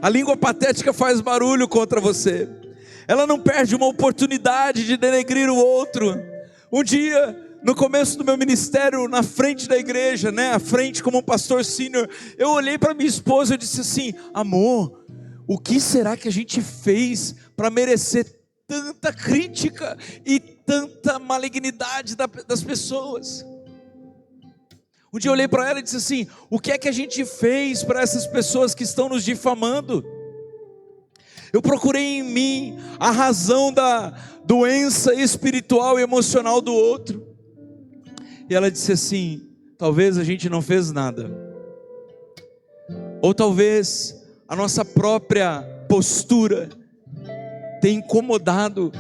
A língua patética faz barulho contra você. Ela não perde uma oportunidade de denegrir o outro. Um dia, no começo do meu ministério, na frente da igreja, à frente como um pastor sênior, eu olhei para minha esposa e disse assim: amor, o que será que a gente fez para merecer tanta crítica e tanta malignidade das pessoas? Um dia eu olhei para ela e disse assim: o que é que a gente fez para essas pessoas que estão nos difamando? Eu procurei em mim a razão da doença espiritual e emocional do outro, e ela disse assim: talvez a gente não fez nada, ou talvez a nossa própria postura tem incomodado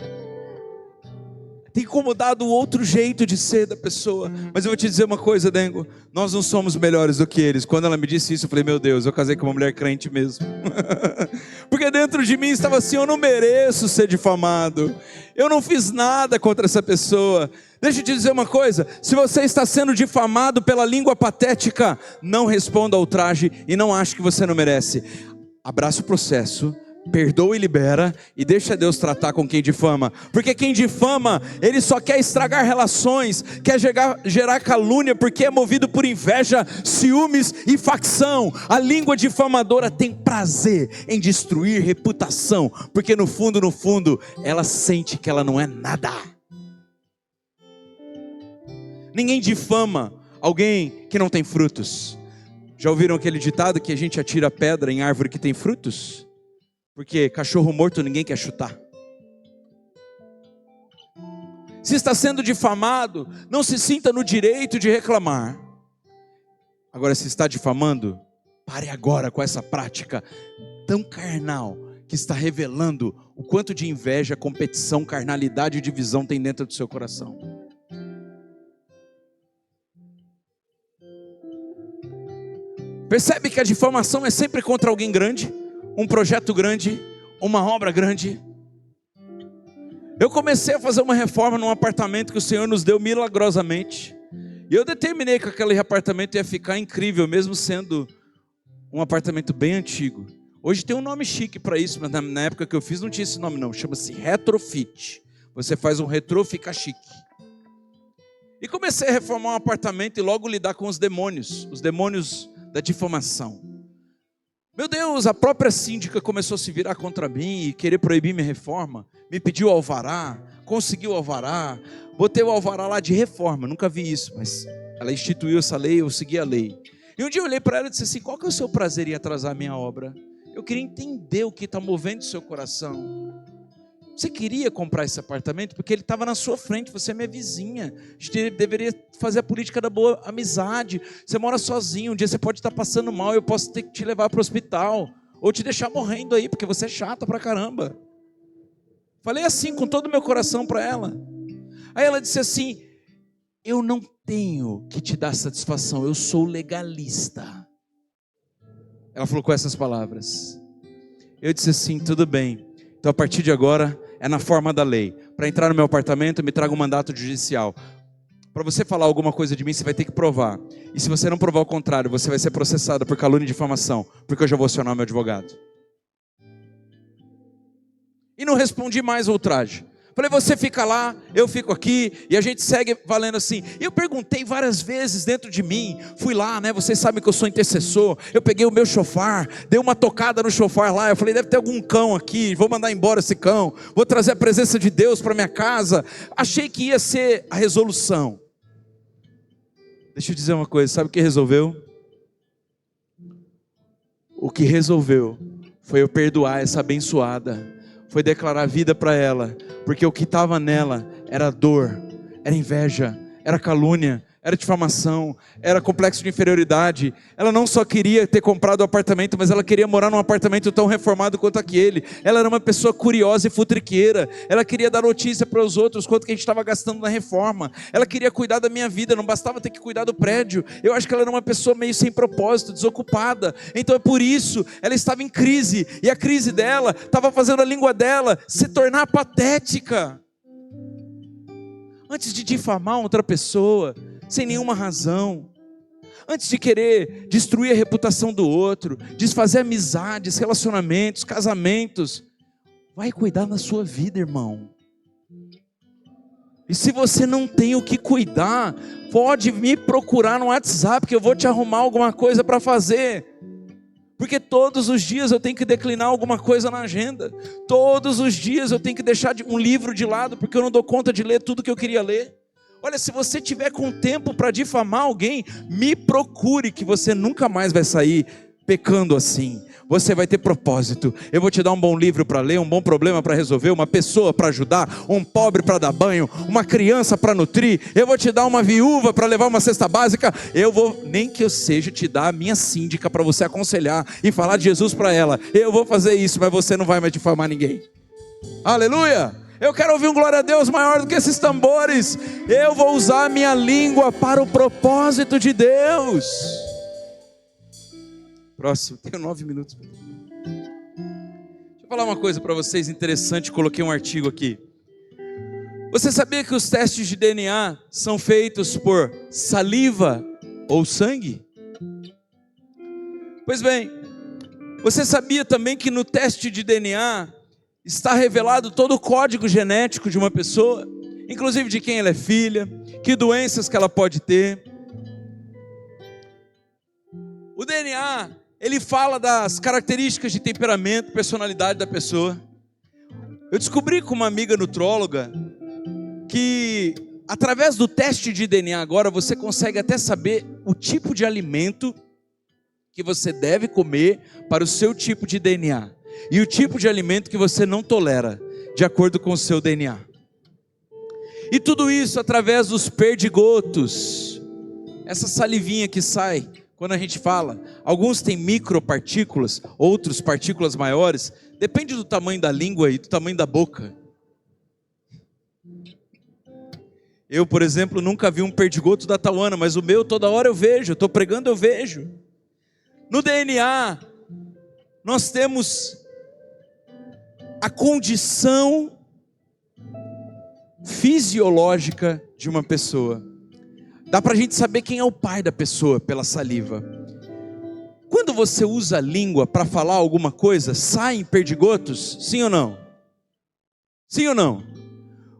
tem incomodado o outro jeito de ser da pessoa. Mas eu vou te dizer uma coisa, Dengo, nós não somos melhores do que eles. Quando ela me disse isso, eu falei, meu Deus, eu casei com uma mulher crente mesmo. Porque dentro de mim estava assim, eu não mereço ser difamado, eu não fiz nada contra essa pessoa. Deixa eu te dizer uma coisa, se você está sendo difamado pela língua patética, não responda ao ultraje e não ache que você não merece. Abraça o processo, perdoa e libera, e deixa Deus tratar com quem difama. Porque quem difama, ele só quer estragar relações, quer gerar calúnia, porque é movido por inveja, ciúmes e facção. A língua difamadora tem prazer em destruir reputação, porque no fundo, ela sente que ela não é nada. Ninguém difama alguém que não tem frutos. Já ouviram aquele ditado que a gente atira pedra em árvore que tem frutos? Porque cachorro morto ninguém quer chutar. Se está sendo difamado, não se sinta no direito de reclamar. Agora, se está difamando, pare agora com essa prática tão carnal, que está revelando o quanto de inveja, competição, carnalidade e divisão tem dentro do seu coração. Percebe que a difamação é sempre contra alguém grande? Um projeto grande, uma obra grande. Eu comecei a fazer uma reforma num apartamento que o Senhor nos deu milagrosamente. E eu determinei que aquele apartamento ia ficar incrível, mesmo sendo um apartamento bem antigo. Hoje tem um nome chique para isso, mas na época que eu fiz não tinha esse nome não. Chama-se retrofit. Você faz um retrô, fica chique. E comecei a reformar um apartamento e logo lidar com os demônios da difamação. Meu Deus, a própria síndica começou a se virar contra mim e querer proibir minha reforma. Me pediu alvará, conseguiu o alvará, botei o alvará lá de reforma, nunca vi isso, mas ela instituiu essa lei, eu segui a lei. E um dia eu olhei para ela e disse assim, qual que é o seu prazer em atrasar a minha obra? Eu queria entender o que está movendo o seu coração. Você queria comprar esse apartamento porque ele estava na sua frente, você é minha vizinha. A gente deveria fazer a política da boa amizade. Você mora sozinho, um dia você pode estar passando mal, eu posso ter que te levar para o hospital, ou te deixar morrendo aí, porque você é chata pra caramba. Falei assim, com todo o meu coração para ela. Aí ela disse assim, eu não tenho que te dar satisfação, eu sou legalista. Ela falou com essas palavras. Eu disse assim, tudo bem. Então a partir de agora é na forma da lei. Para entrar no meu apartamento me traga um mandato judicial. Para você falar alguma coisa de mim você vai ter que provar. E se você não provar o contrário, você vai ser processado por calúnia e difamação. Porque eu já vou acionar o meu advogado. E não respondi mais ao ultraje. Falei, você fica lá, eu fico aqui, e a gente segue valendo assim. E eu perguntei várias vezes dentro de mim, fui lá, né, vocês sabem que eu sou intercessor, eu peguei o meu chofar, dei uma tocada no chofar lá, eu falei, deve ter algum cão aqui, vou mandar embora esse cão, vou trazer a presença de Deus para minha casa. Achei que ia ser a resolução. Deixa eu dizer uma coisa, sabe o que resolveu? O que resolveu foi eu perdoar essa abençoada, foi declarar vida para ela, porque o que estava nela era dor, era inveja, era calúnia, era difamação, era complexo de inferioridade. Ela não só queria ter comprado o apartamento, mas ela queria morar num apartamento tão reformado quanto aquele. Ela era uma pessoa curiosa e futriqueira. Ela queria dar notícia para os outros quanto que a gente estava gastando na reforma. Ela queria cuidar da minha vida, não bastava ter que cuidar do prédio. Eu acho que ela era uma pessoa meio sem propósito, desocupada. Então é por isso, ela estava em crise, e a crise dela estava fazendo a língua dela se tornar patética. Antes de difamar outra pessoa sem nenhuma razão, antes de querer destruir a reputação do outro, desfazer amizades, relacionamentos, casamentos, vai cuidar da sua vida, irmão. E se você não tem o que cuidar, pode me procurar no WhatsApp que eu vou te arrumar alguma coisa para fazer. Porque todos os dias eu tenho que declinar alguma coisa na agenda. Todos os dias eu tenho que deixar um livro de lado, porque eu não dou conta de ler tudo que eu queria ler. Olha, se você tiver com tempo para difamar alguém, me procure, que você nunca mais vai sair pecando assim. Você vai ter propósito. Eu vou te dar um bom livro para ler, um bom problema para resolver, uma pessoa para ajudar, um pobre para dar banho, uma criança para nutrir. Eu vou te dar uma viúva para levar uma cesta básica. Eu vou, nem que eu seja, te dar a minha síndica para você aconselhar e falar de Jesus para ela. Eu vou fazer isso, mas você não vai mais difamar ninguém. Aleluia! Eu quero ouvir um glória a Deus maior do que esses tambores. Eu vou usar a minha língua para o propósito de Deus. Próximo, tenho 9 minutos. Deixa eu falar uma coisa para vocês interessante, coloquei um artigo aqui. Você sabia que os testes de DNA são feitos por saliva ou sangue? Pois bem, você sabia também que no teste de DNA está revelado todo o código genético de uma pessoa, inclusive de quem ela é filha, que doenças que ela pode ter. O DNA, ele fala das características de temperamento, personalidade da pessoa. Eu descobri com uma amiga nutróloga que através do teste de DNA agora você consegue até saber o tipo de alimento que você deve comer para o seu tipo de DNA e o tipo de alimento que você não tolera, de acordo com o seu DNA. E tudo isso através dos perdigotos, essa salivinha que sai quando a gente fala. Alguns têm micropartículas, outros partículas maiores, depende do tamanho da língua e do tamanho da boca. Eu, por exemplo, nunca vi um perdigoto da Tauana, mas o meu toda hora eu vejo, eu estou pregando, eu vejo. No DNA, nós temos a condição fisiológica de uma pessoa. Dá para a gente saber quem é o pai da pessoa pela saliva. Quando você usa a língua para falar alguma coisa, saem perdigotos? Sim ou não? Sim ou não?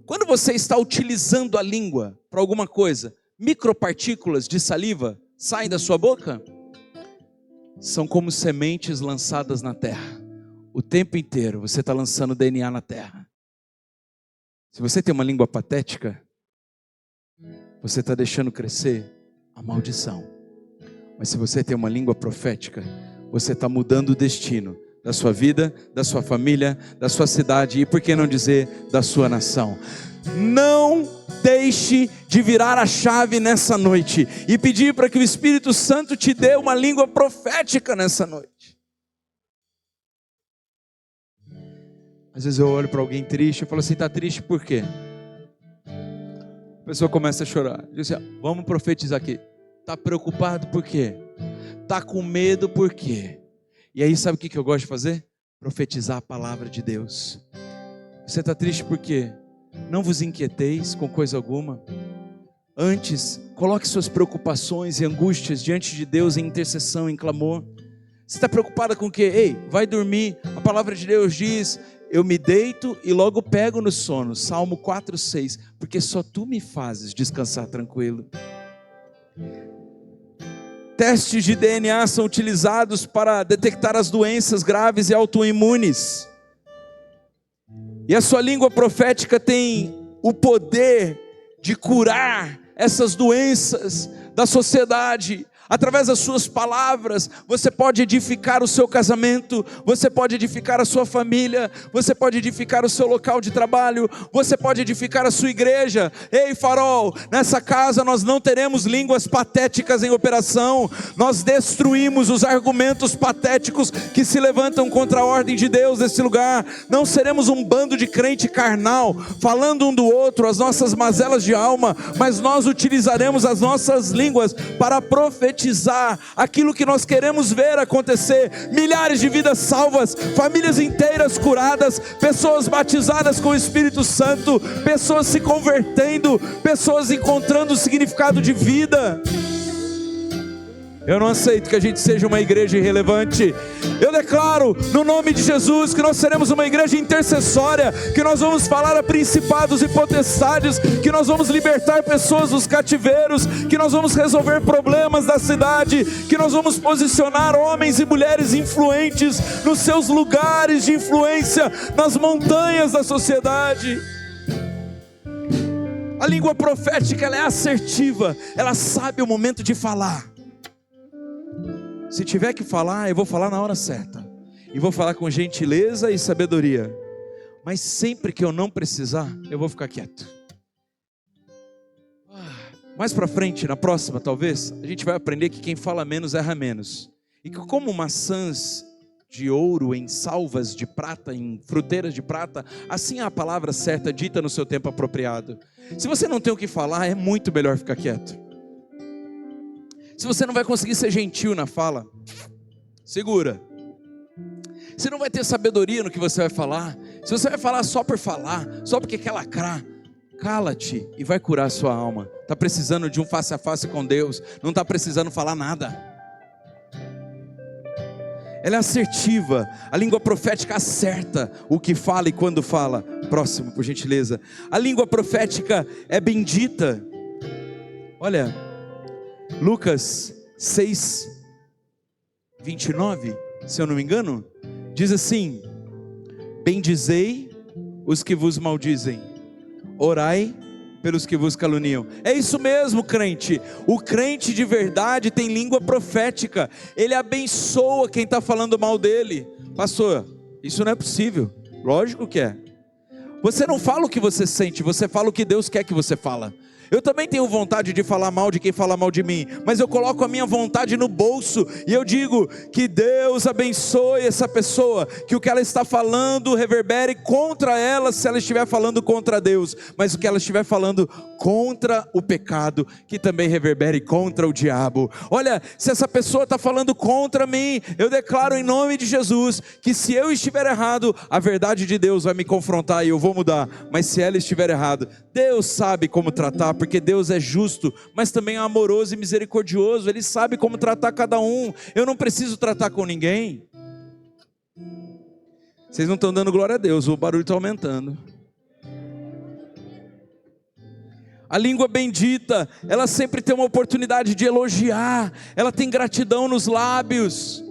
Quando você está utilizando a língua para alguma coisa, micropartículas de saliva saem da sua boca? São como sementes lançadas na terra. O tempo inteiro você está lançando DNA na terra. Se você tem uma língua patética, você está deixando crescer a maldição. Mas se você tem uma língua profética, você está mudando o destino da sua vida, da sua família, da sua cidade e, por que não dizer, da sua nação. Não deixe de virar a chave nessa noite e pedir para que o Espírito Santo te dê uma língua profética nessa noite. Às vezes eu olho para alguém triste e falo assim: está triste por quê? A pessoa começa a chorar. Diz assim: vamos profetizar aqui. Está preocupado por quê? Está com medo por quê? E aí sabe o que eu gosto de fazer? Profetizar a palavra de Deus. Você está triste por quê? Não vos inquieteis com coisa alguma. Antes, coloque suas preocupações e angústias diante de Deus em intercessão, em clamor. Você está preocupada com o quê? Ei, vai dormir. A palavra de Deus diz: eu me deito e logo pego no sono. Salmo 4:6. Porque só tu me fazes descansar tranquilo. Testes de DNA são utilizados para detectar as doenças graves e autoimunes. E a sua língua profética tem o poder de curar essas doenças da sociedade. Através das suas palavras, você pode edificar o seu casamento, você pode edificar a sua família, você pode edificar o seu local de trabalho, você pode edificar a sua igreja. Ei, Farol, nessa casa nós não teremos línguas patéticas em operação. Nós destruímos os argumentos patéticos que se levantam contra a ordem de Deus nesse lugar. Não seremos um bando de crente carnal, falando um do outro as nossas mazelas de alma, mas nós utilizaremos as nossas línguas para profetizar aquilo que nós queremos ver acontecer. Milhares de vidas salvas, famílias inteiras curadas, pessoas batizadas com o Espírito Santo, pessoas se convertendo, pessoas encontrando o significado de vida. Eu não aceito que a gente seja uma igreja irrelevante. Eu declaro no nome de Jesus que nós seremos uma igreja intercessória, que nós vamos falar a principados e potestades, que nós vamos libertar pessoas dos cativeiros, que nós vamos resolver problemas da cidade, que nós vamos posicionar homens e mulheres influentes nos seus lugares de influência, nas montanhas da sociedade. A língua profética, ela é assertiva, ela sabe o momento de falar. Se tiver que falar, eu vou falar na hora certa. E vou falar com gentileza e sabedoria. Mas sempre que eu não precisar, eu vou ficar quieto. Mais para frente, na próxima talvez, a gente vai aprender que quem fala menos erra menos. E que como maçãs de ouro, em salvas de prata, em fruteiras de prata, assim é a palavra certa dita no seu tempo apropriado. Se você não tem o que falar, é muito melhor ficar quieto. Se você não vai conseguir ser gentil na fala, segura. Você não vai ter sabedoria no que você vai falar. Se você vai falar só por falar, só porque quer lacrar, cala-te e vai curar a sua alma. Está precisando de um face a face com Deus, não está precisando falar nada. Ela é assertiva, a língua profética acerta o que fala e quando fala. Próximo, por gentileza. A língua profética é bendita. Olha, Lucas 6, 29, se eu não me engano, diz assim: bendizei os que vos maldizem, orai pelos que vos caluniam. É isso mesmo, crente. O crente de verdade tem língua profética. Ele abençoa quem está falando mal dele. Pastor, isso não é possível. Lógico que é. Você não fala o que você sente, você fala o que Deus quer que você fala. Eu também tenho vontade de falar mal de quem fala mal de mim, mas eu coloco a minha vontade no bolso e eu digo que Deus abençoe essa pessoa, que o que ela está falando reverbere contra ela se ela estiver falando contra Deus, mas o que ela estiver falando contra o pecado, que também reverbere contra o diabo. Olha, se essa pessoa está falando contra mim, eu declaro em nome de Jesus, que se eu estiver errado, a verdade de Deus vai me confrontar e eu vou mudar, mas se ela estiver errado, Deus sabe como tratar, porque Deus é justo, mas também é amoroso e misericordioso, Ele sabe como tratar cada um. Eu não preciso tratar com ninguém. Vocês não estão dando glória a Deus, o barulho está aumentando. A língua bendita, ela sempre tem uma oportunidade de elogiar, ela tem gratidão nos lábios.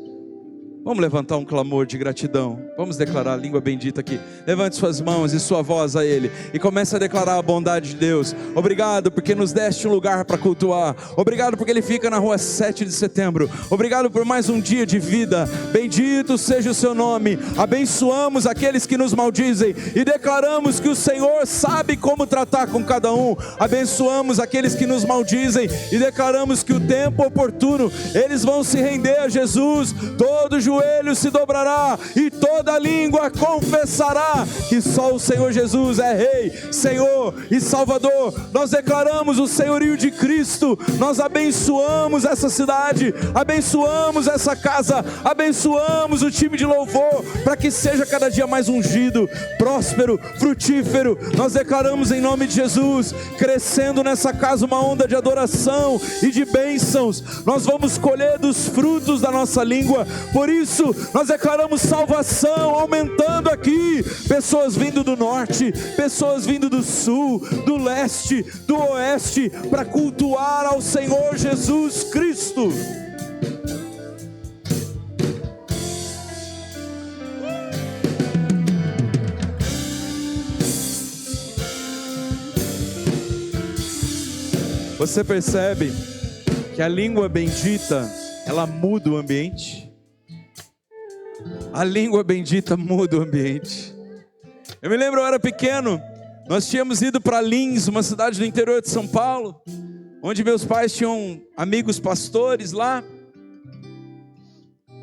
Vamos levantar um clamor de gratidão. Vamos declarar a língua bendita aqui. Levante suas mãos e sua voz a Ele e comece a declarar a bondade de Deus. Obrigado porque nos deste um lugar para cultuar. Obrigado porque Ele fica na rua 7 de setembro. Obrigado por mais um dia de vida. Bendito seja o seu nome. Abençoamos aqueles que nos maldizem e declaramos que o Senhor sabe como tratar com cada um. Abençoamos aqueles que nos maldizem e declaramos que o tempo oportuno eles vão se render a Jesus. Todo joelho se dobrará e toda língua confessará que só o Senhor Jesus é Rei, Senhor e Salvador. Nós declaramos o senhorio de Cristo. Nós abençoamos essa cidade, abençoamos essa casa, abençoamos o time de louvor para que seja cada dia mais ungido, próspero, frutífero. Nós declaramos em nome de Jesus, crescendo nessa casa uma onda de adoração e de bênçãos. Nós vamos colher dos frutos da nossa língua. Por isso, nós declaramos salvação aumentando aqui. Pessoas vindo do norte, pessoas vindo do sul, do leste, do oeste, para cultuar ao Senhor Jesus Cristo. Você percebe que a língua bendita, ela muda o ambiente? A língua bendita muda o ambiente. Eu me lembro, eu era pequeno, nós tínhamos ido para Lins, uma cidade do interior de São Paulo, onde meus pais tinham amigos pastores lá.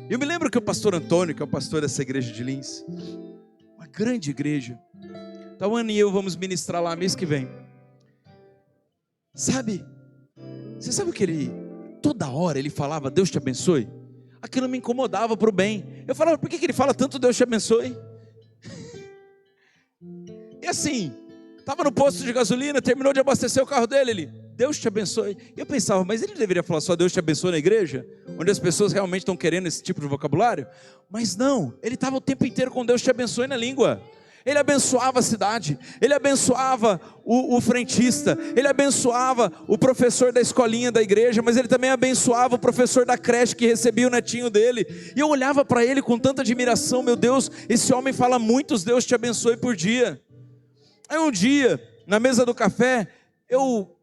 Eu me lembro que o pastor Antônio, que é o pastor dessa igreja de Lins, uma grande igreja, Tawana e eu vamos ministrar lá mês que vem. Sabe, você sabe o que ele, toda hora ele falava, Deus te abençoe? Aquilo me incomodava para o bem. Eu falava, por que ele fala tanto Deus te abençoe? E assim, estava no posto de gasolina, terminou de abastecer o carro dele, ele, Deus te abençoe. E eu pensava, mas ele deveria falar só Deus te abençoe na igreja? Onde as pessoas realmente estão querendo esse tipo de vocabulário? Mas não, ele estava o tempo inteiro com Deus te abençoe na língua. Ele abençoava a cidade, ele abençoava o frentista, ele abençoava o professor da escolinha da igreja, mas ele também abençoava o professor da creche que recebia o netinho dele. E eu olhava para ele com tanta admiração, meu Deus, esse homem fala muitos Deus te abençoe por dia. Aí um dia, na mesa do café, eu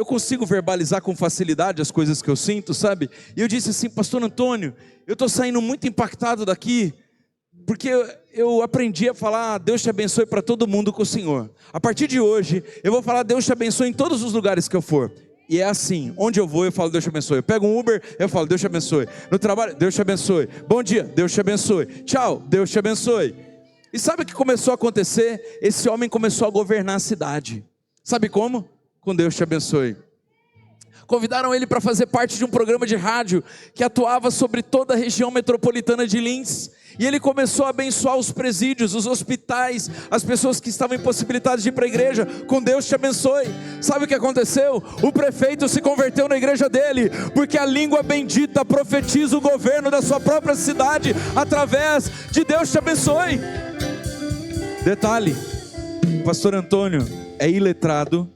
consigo verbalizar com facilidade as coisas que eu sinto, sabe? E eu disse assim, pastor Antônio, eu estou saindo muito impactado daqui, porque eu aprendi a falar Deus te abençoe para todo mundo com o Senhor. A partir de hoje, eu vou falar Deus te abençoe em todos os lugares que eu for. E é assim, onde eu vou eu falo Deus te abençoe. Eu pego um Uber, eu falo Deus te abençoe. No trabalho, Deus te abençoe. Bom dia, Deus te abençoe. Tchau, Deus te abençoe. E sabe o que começou a acontecer? Esse homem começou a governar a cidade. Sabe como? Com Deus te abençoe. Convidaram ele para fazer parte de um programa de rádio que atuava sobre toda a região metropolitana de Lins. E ele começou a abençoar os presídios, os hospitais, as pessoas que estavam impossibilitadas de ir para a igreja. Com Deus te abençoe. Sabe o que aconteceu? O prefeito se converteu na igreja dele, porque a língua bendita profetiza o governo da sua própria cidade através de Deus te abençoe. Detalhe, o pastor Antônio é iletrado,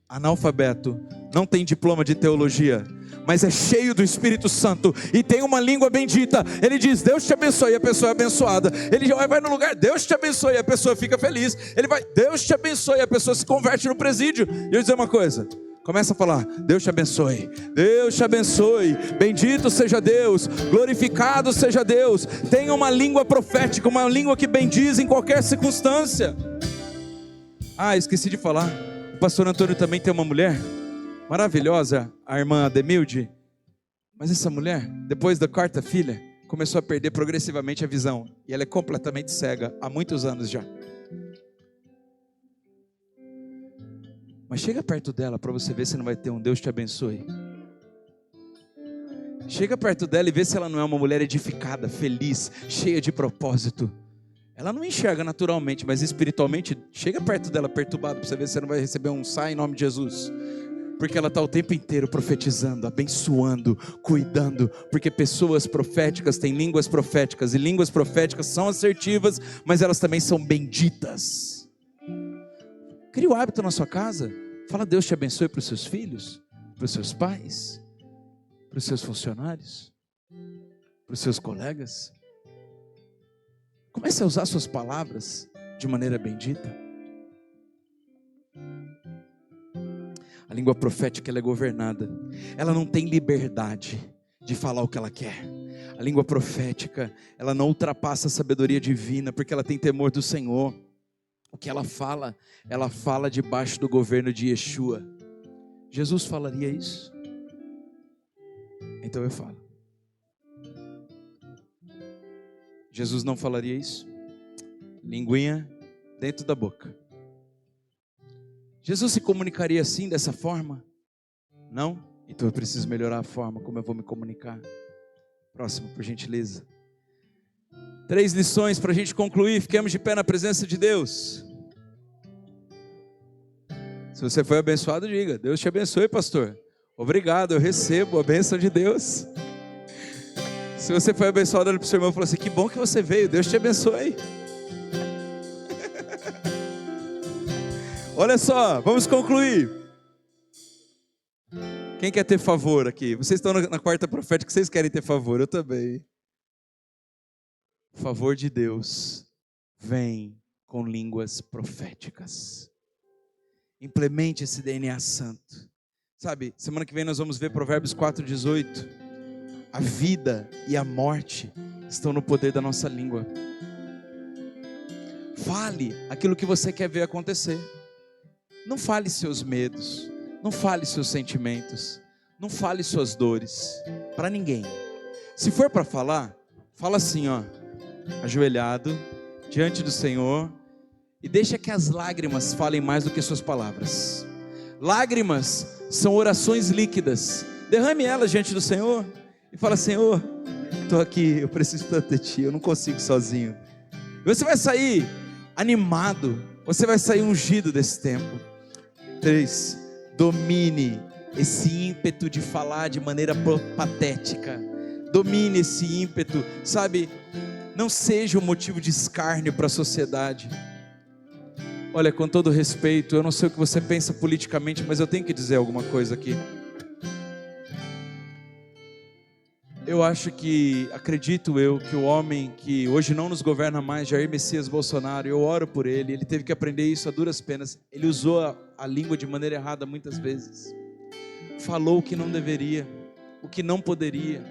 analfabeto, não tem diploma de teologia, mas é cheio do Espírito Santo e tem uma língua bendita. Ele diz Deus te abençoe e a pessoa é abençoada. Ele já vai no lugar, Deus te abençoe e a pessoa fica feliz. Ele vai, Deus te abençoe e a pessoa se converte no presídio. E eu vou dizer uma coisa, começa a falar, Deus te abençoe, Deus te abençoe, bendito seja Deus, glorificado seja Deus. Tenha uma língua profética, uma língua que bendiz em qualquer circunstância. Esqueci de falar, o pastor Antônio também tem uma mulher maravilhosa, a irmã Ademilde. Mas essa mulher, depois da quarta filha, começou a perder progressivamente a visão. E ela é completamente cega, há muitos anos já. Mas chega perto dela para você ver se não vai ter um Deus te abençoe. Chega perto dela e vê se ela não é uma mulher edificada, feliz, cheia de propósito. Ela não enxerga naturalmente, mas espiritualmente, chega perto dela perturbado para você ver se você não vai receber um sai em nome de Jesus. Porque ela está o tempo inteiro profetizando, abençoando, cuidando. Porque pessoas proféticas têm línguas proféticas. E línguas proféticas são assertivas, mas elas também são benditas. Cria o hábito na sua casa. Fala Deus te abençoe para os seus filhos, para os seus pais, para os seus funcionários, para os seus colegas. Comece a usar suas palavras de maneira bendita. A língua profética ela é governada. Ela não tem liberdade de falar o que ela quer. A língua profética, ela não ultrapassa a sabedoria divina, porque ela tem temor do Senhor. O que ela fala debaixo do governo de Yeshua. Jesus falaria isso? Então eu falo. Jesus não falaria isso? Linguinha dentro da boca. Jesus se comunicaria assim, dessa forma? Não? Então eu preciso melhorar a forma como eu vou me comunicar. Próximo, por gentileza. 3 lições para a gente concluir. Fiquemos de pé na presença de Deus. Se você foi abençoado, diga: Deus te abençoe, pastor. Obrigado, eu recebo a bênção de Deus. Se você foi abençoado, olha para o seu irmão e fala assim: que bom que você veio, Deus te abençoe. Olha só, vamos concluir. Quem quer ter favor aqui? Vocês estão na quarta profética, vocês querem ter favor, eu também. O favor de Deus vem com línguas proféticas. Implemente esse DNA santo. Sabe, semana que vem nós vamos ver Provérbios 4:18. A vida e a morte estão no poder da nossa língua. Fale aquilo que você quer ver acontecer. Não fale seus medos, não fale seus sentimentos, não fale suas dores para ninguém. Se for para falar, fala assim, ajoelhado diante do Senhor, e deixa que as lágrimas falem mais do que suas palavras. Lágrimas são orações líquidas. Derrame elas diante do Senhor e fala: Senhor, estou aqui, eu preciso tanto de Ti, eu não consigo sozinho. E você vai sair animado, você vai sair ungido desse tempo. 3, domine esse ímpeto de falar de maneira patética. Domine esse ímpeto, sabe? Não seja um motivo de escárnio para a sociedade. Olha, com todo respeito, eu não sei o que você pensa politicamente, mas eu tenho que dizer alguma coisa aqui. Eu acho que, acredito eu, que o homem que hoje não nos governa mais, Jair Messias Bolsonaro, eu oro por ele, ele teve que aprender isso a duras penas. Ele usou a língua de maneira errada muitas vezes. Falou o que não deveria, o que não poderia.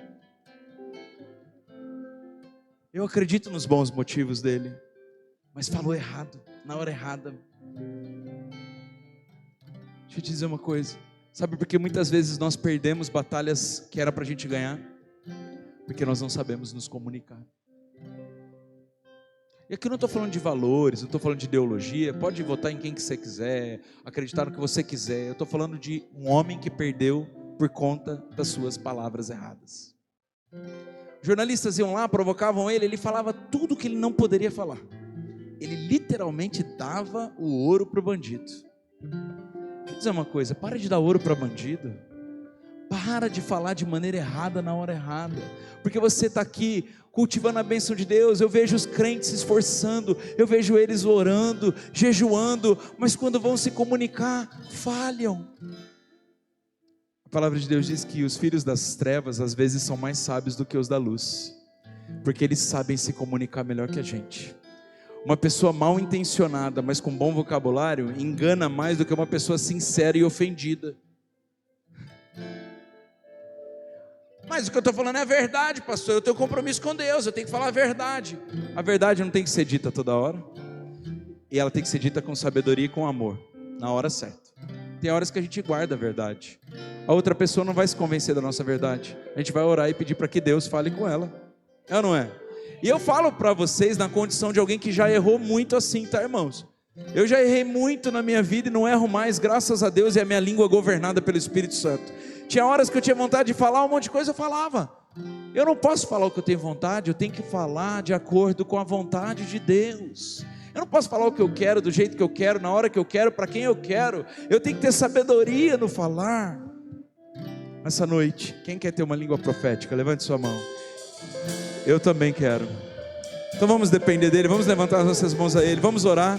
Eu acredito nos bons motivos dele, mas falou errado, na hora errada. Deixa eu te dizer uma coisa, Sabe por que muitas vezes nós perdemos batalhas que era para a gente ganhar? Porque nós não sabemos nos comunicar. E aqui eu não estou falando de valores, não estou falando de ideologia. Pode votar em quem que você quiser, acreditar no que você quiser. Eu estou falando de um homem que perdeu por conta das suas palavras erradas. Jornalistas iam lá, provocavam ele falava tudo que ele não poderia falar. Ele literalmente dava o ouro para o bandido. Deixa eu dizer uma coisa, para de dar ouro para bandido. Para de falar de maneira errada na hora errada. Porque você está aqui cultivando a bênção de Deus. Eu vejo os crentes se esforçando, eu vejo eles orando, jejuando, mas quando vão se comunicar, falham. A palavra de Deus diz que os filhos das trevas às vezes são mais sábios do que os da luz, porque eles sabem se comunicar melhor que a gente. Uma pessoa mal intencionada, mas com bom vocabulário, engana mais do que uma pessoa sincera e ofendida. Mas o que eu estou falando é a verdade, pastor. Eu tenho compromisso com Deus, eu tenho que falar a verdade. A verdade não tem que ser dita toda hora, e ela tem que ser dita com sabedoria e com amor, na hora certa. Tem horas que a gente guarda a verdade, a outra pessoa não vai se convencer da nossa verdade. A gente vai orar e pedir para que Deus fale com ela. É ou não é? E eu falo para vocês na condição de alguém que já errou muito assim, tá, irmãos? Eu já errei muito na minha vida e não erro mais, graças a Deus, e a minha língua governada pelo Espírito Santo. Tinha horas que eu tinha vontade de falar um monte de coisa, eu falava. Eu não posso falar o que eu tenho vontade, eu tenho que falar de acordo com a vontade de Deus. Eu não posso falar o que eu quero, do jeito que eu quero, na hora que eu quero, para quem eu quero. Eu tenho que ter sabedoria no falar. Essa noite, quem quer ter uma língua profética? Levante sua mão. Eu também quero. Então vamos depender dele, vamos levantar as nossas mãos a ele, vamos orar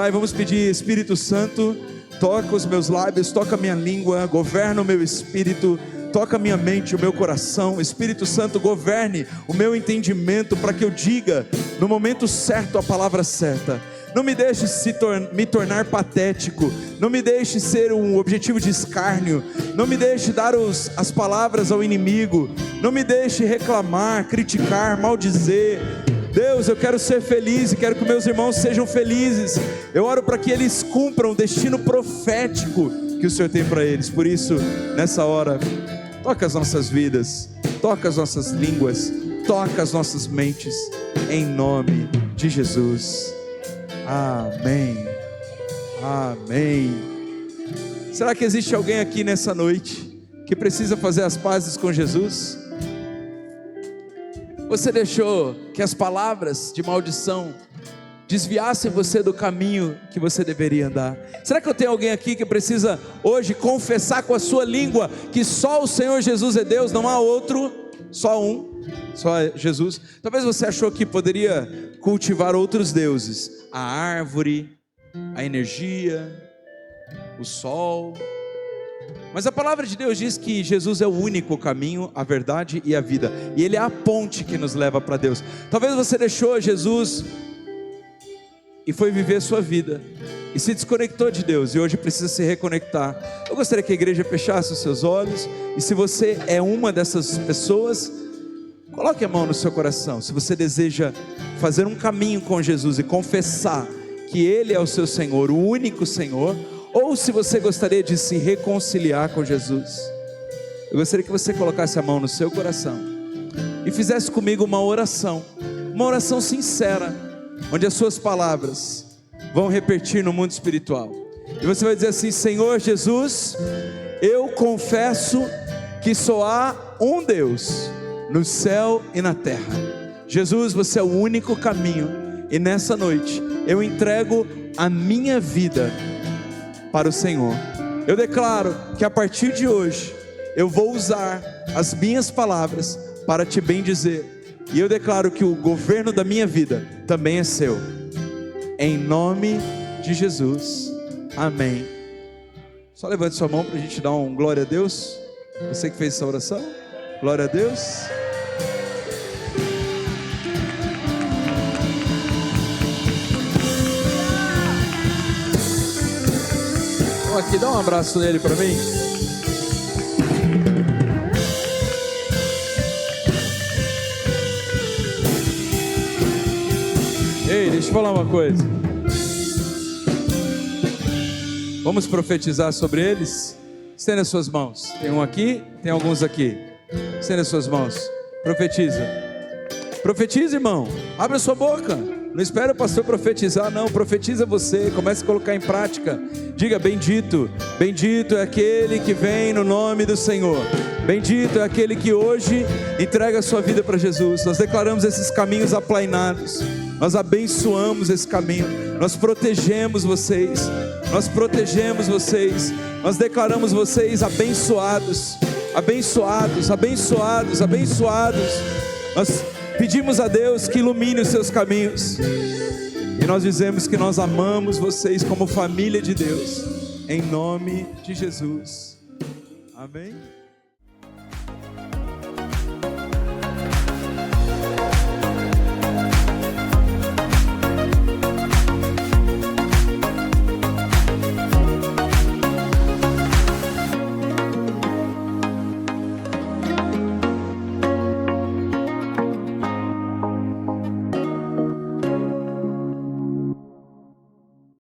e vamos pedir: Espírito Santo, toca os meus lábios, toca a minha língua, governa o meu espírito, toca a minha mente, o meu coração. Espírito Santo, governe o meu entendimento para que eu diga no momento certo a palavra certa. Não me deixe me tornar patético, não me deixe ser um objetivo de escárnio, não me deixe dar as palavras ao inimigo, não me deixe reclamar, criticar, maldizer. Deus, eu quero ser feliz e quero que meus irmãos sejam felizes. Eu oro para que eles cumpram o destino profético que o Senhor tem para eles. Por isso, nessa hora, toca as nossas vidas, toca as nossas línguas, toca as nossas mentes, em nome de Jesus. Amém. Amém. Será que existe alguém aqui nessa noite que precisa fazer as pazes com Jesus? Você deixou que as palavras de maldição desviassem você do caminho que você deveria andar? Será que eu tenho alguém aqui que precisa hoje confessar com a sua língua que só o Senhor Jesus é Deus, não há outro, só um, só Jesus? Talvez você achou que poderia cultivar outros deuses, a árvore, a energia, o sol. Mas a palavra de Deus diz que Jesus é o único caminho, a verdade e a vida, e Ele é a ponte que nos leva para Deus. Talvez você deixou Jesus e foi viver sua vida e se desconectou de Deus e hoje precisa se reconectar. Eu gostaria que a igreja fechasse os seus olhos, e se você é uma dessas pessoas, coloque a mão no seu coração. Se você deseja fazer um caminho com Jesus e confessar que Ele é o seu Senhor, o único Senhor, ou se você gostaria de se reconciliar com Jesus, eu gostaria que você colocasse a mão no seu coração e fizesse comigo uma oração sincera, onde as suas palavras vão repetir no mundo espiritual. E você vai dizer assim: Senhor Jesus, eu confesso que só há um Deus no céu e na terra. Jesus, você é o único caminho, e nessa noite eu entrego a minha vida para o Senhor. Eu declaro que a partir de hoje eu vou usar as minhas palavras para te bendizer, e eu declaro que o governo da minha vida também é seu, em nome de Jesus, amém. Só levante sua mão para a gente dar um glória a Deus. Você que fez essa oração, glória a Deus. Aqui, dá um abraço nele para mim. Ei, deixa eu falar uma coisa. Vamos profetizar sobre eles. Estenda as suas mãos. Tem um aqui, tem alguns aqui. Estenda as suas mãos. Profetiza. Profetiza, irmão. Abre a sua boca. Não espera o pastor profetizar, não. Profetiza você. Comece a colocar em prática. Diga: bendito. Bendito é aquele que vem no nome do Senhor. Bendito é aquele que hoje entrega a sua vida para Jesus. Nós declaramos esses caminhos aplainados. Nós abençoamos esse caminho. Nós protegemos vocês. Nós protegemos vocês. Nós declaramos vocês abençoados. Abençoados, abençoados, abençoados. Nós pedimos a Deus que ilumine os seus caminhos. E nós dizemos que nós amamos vocês como família de Deus. Em nome de Jesus. Amém.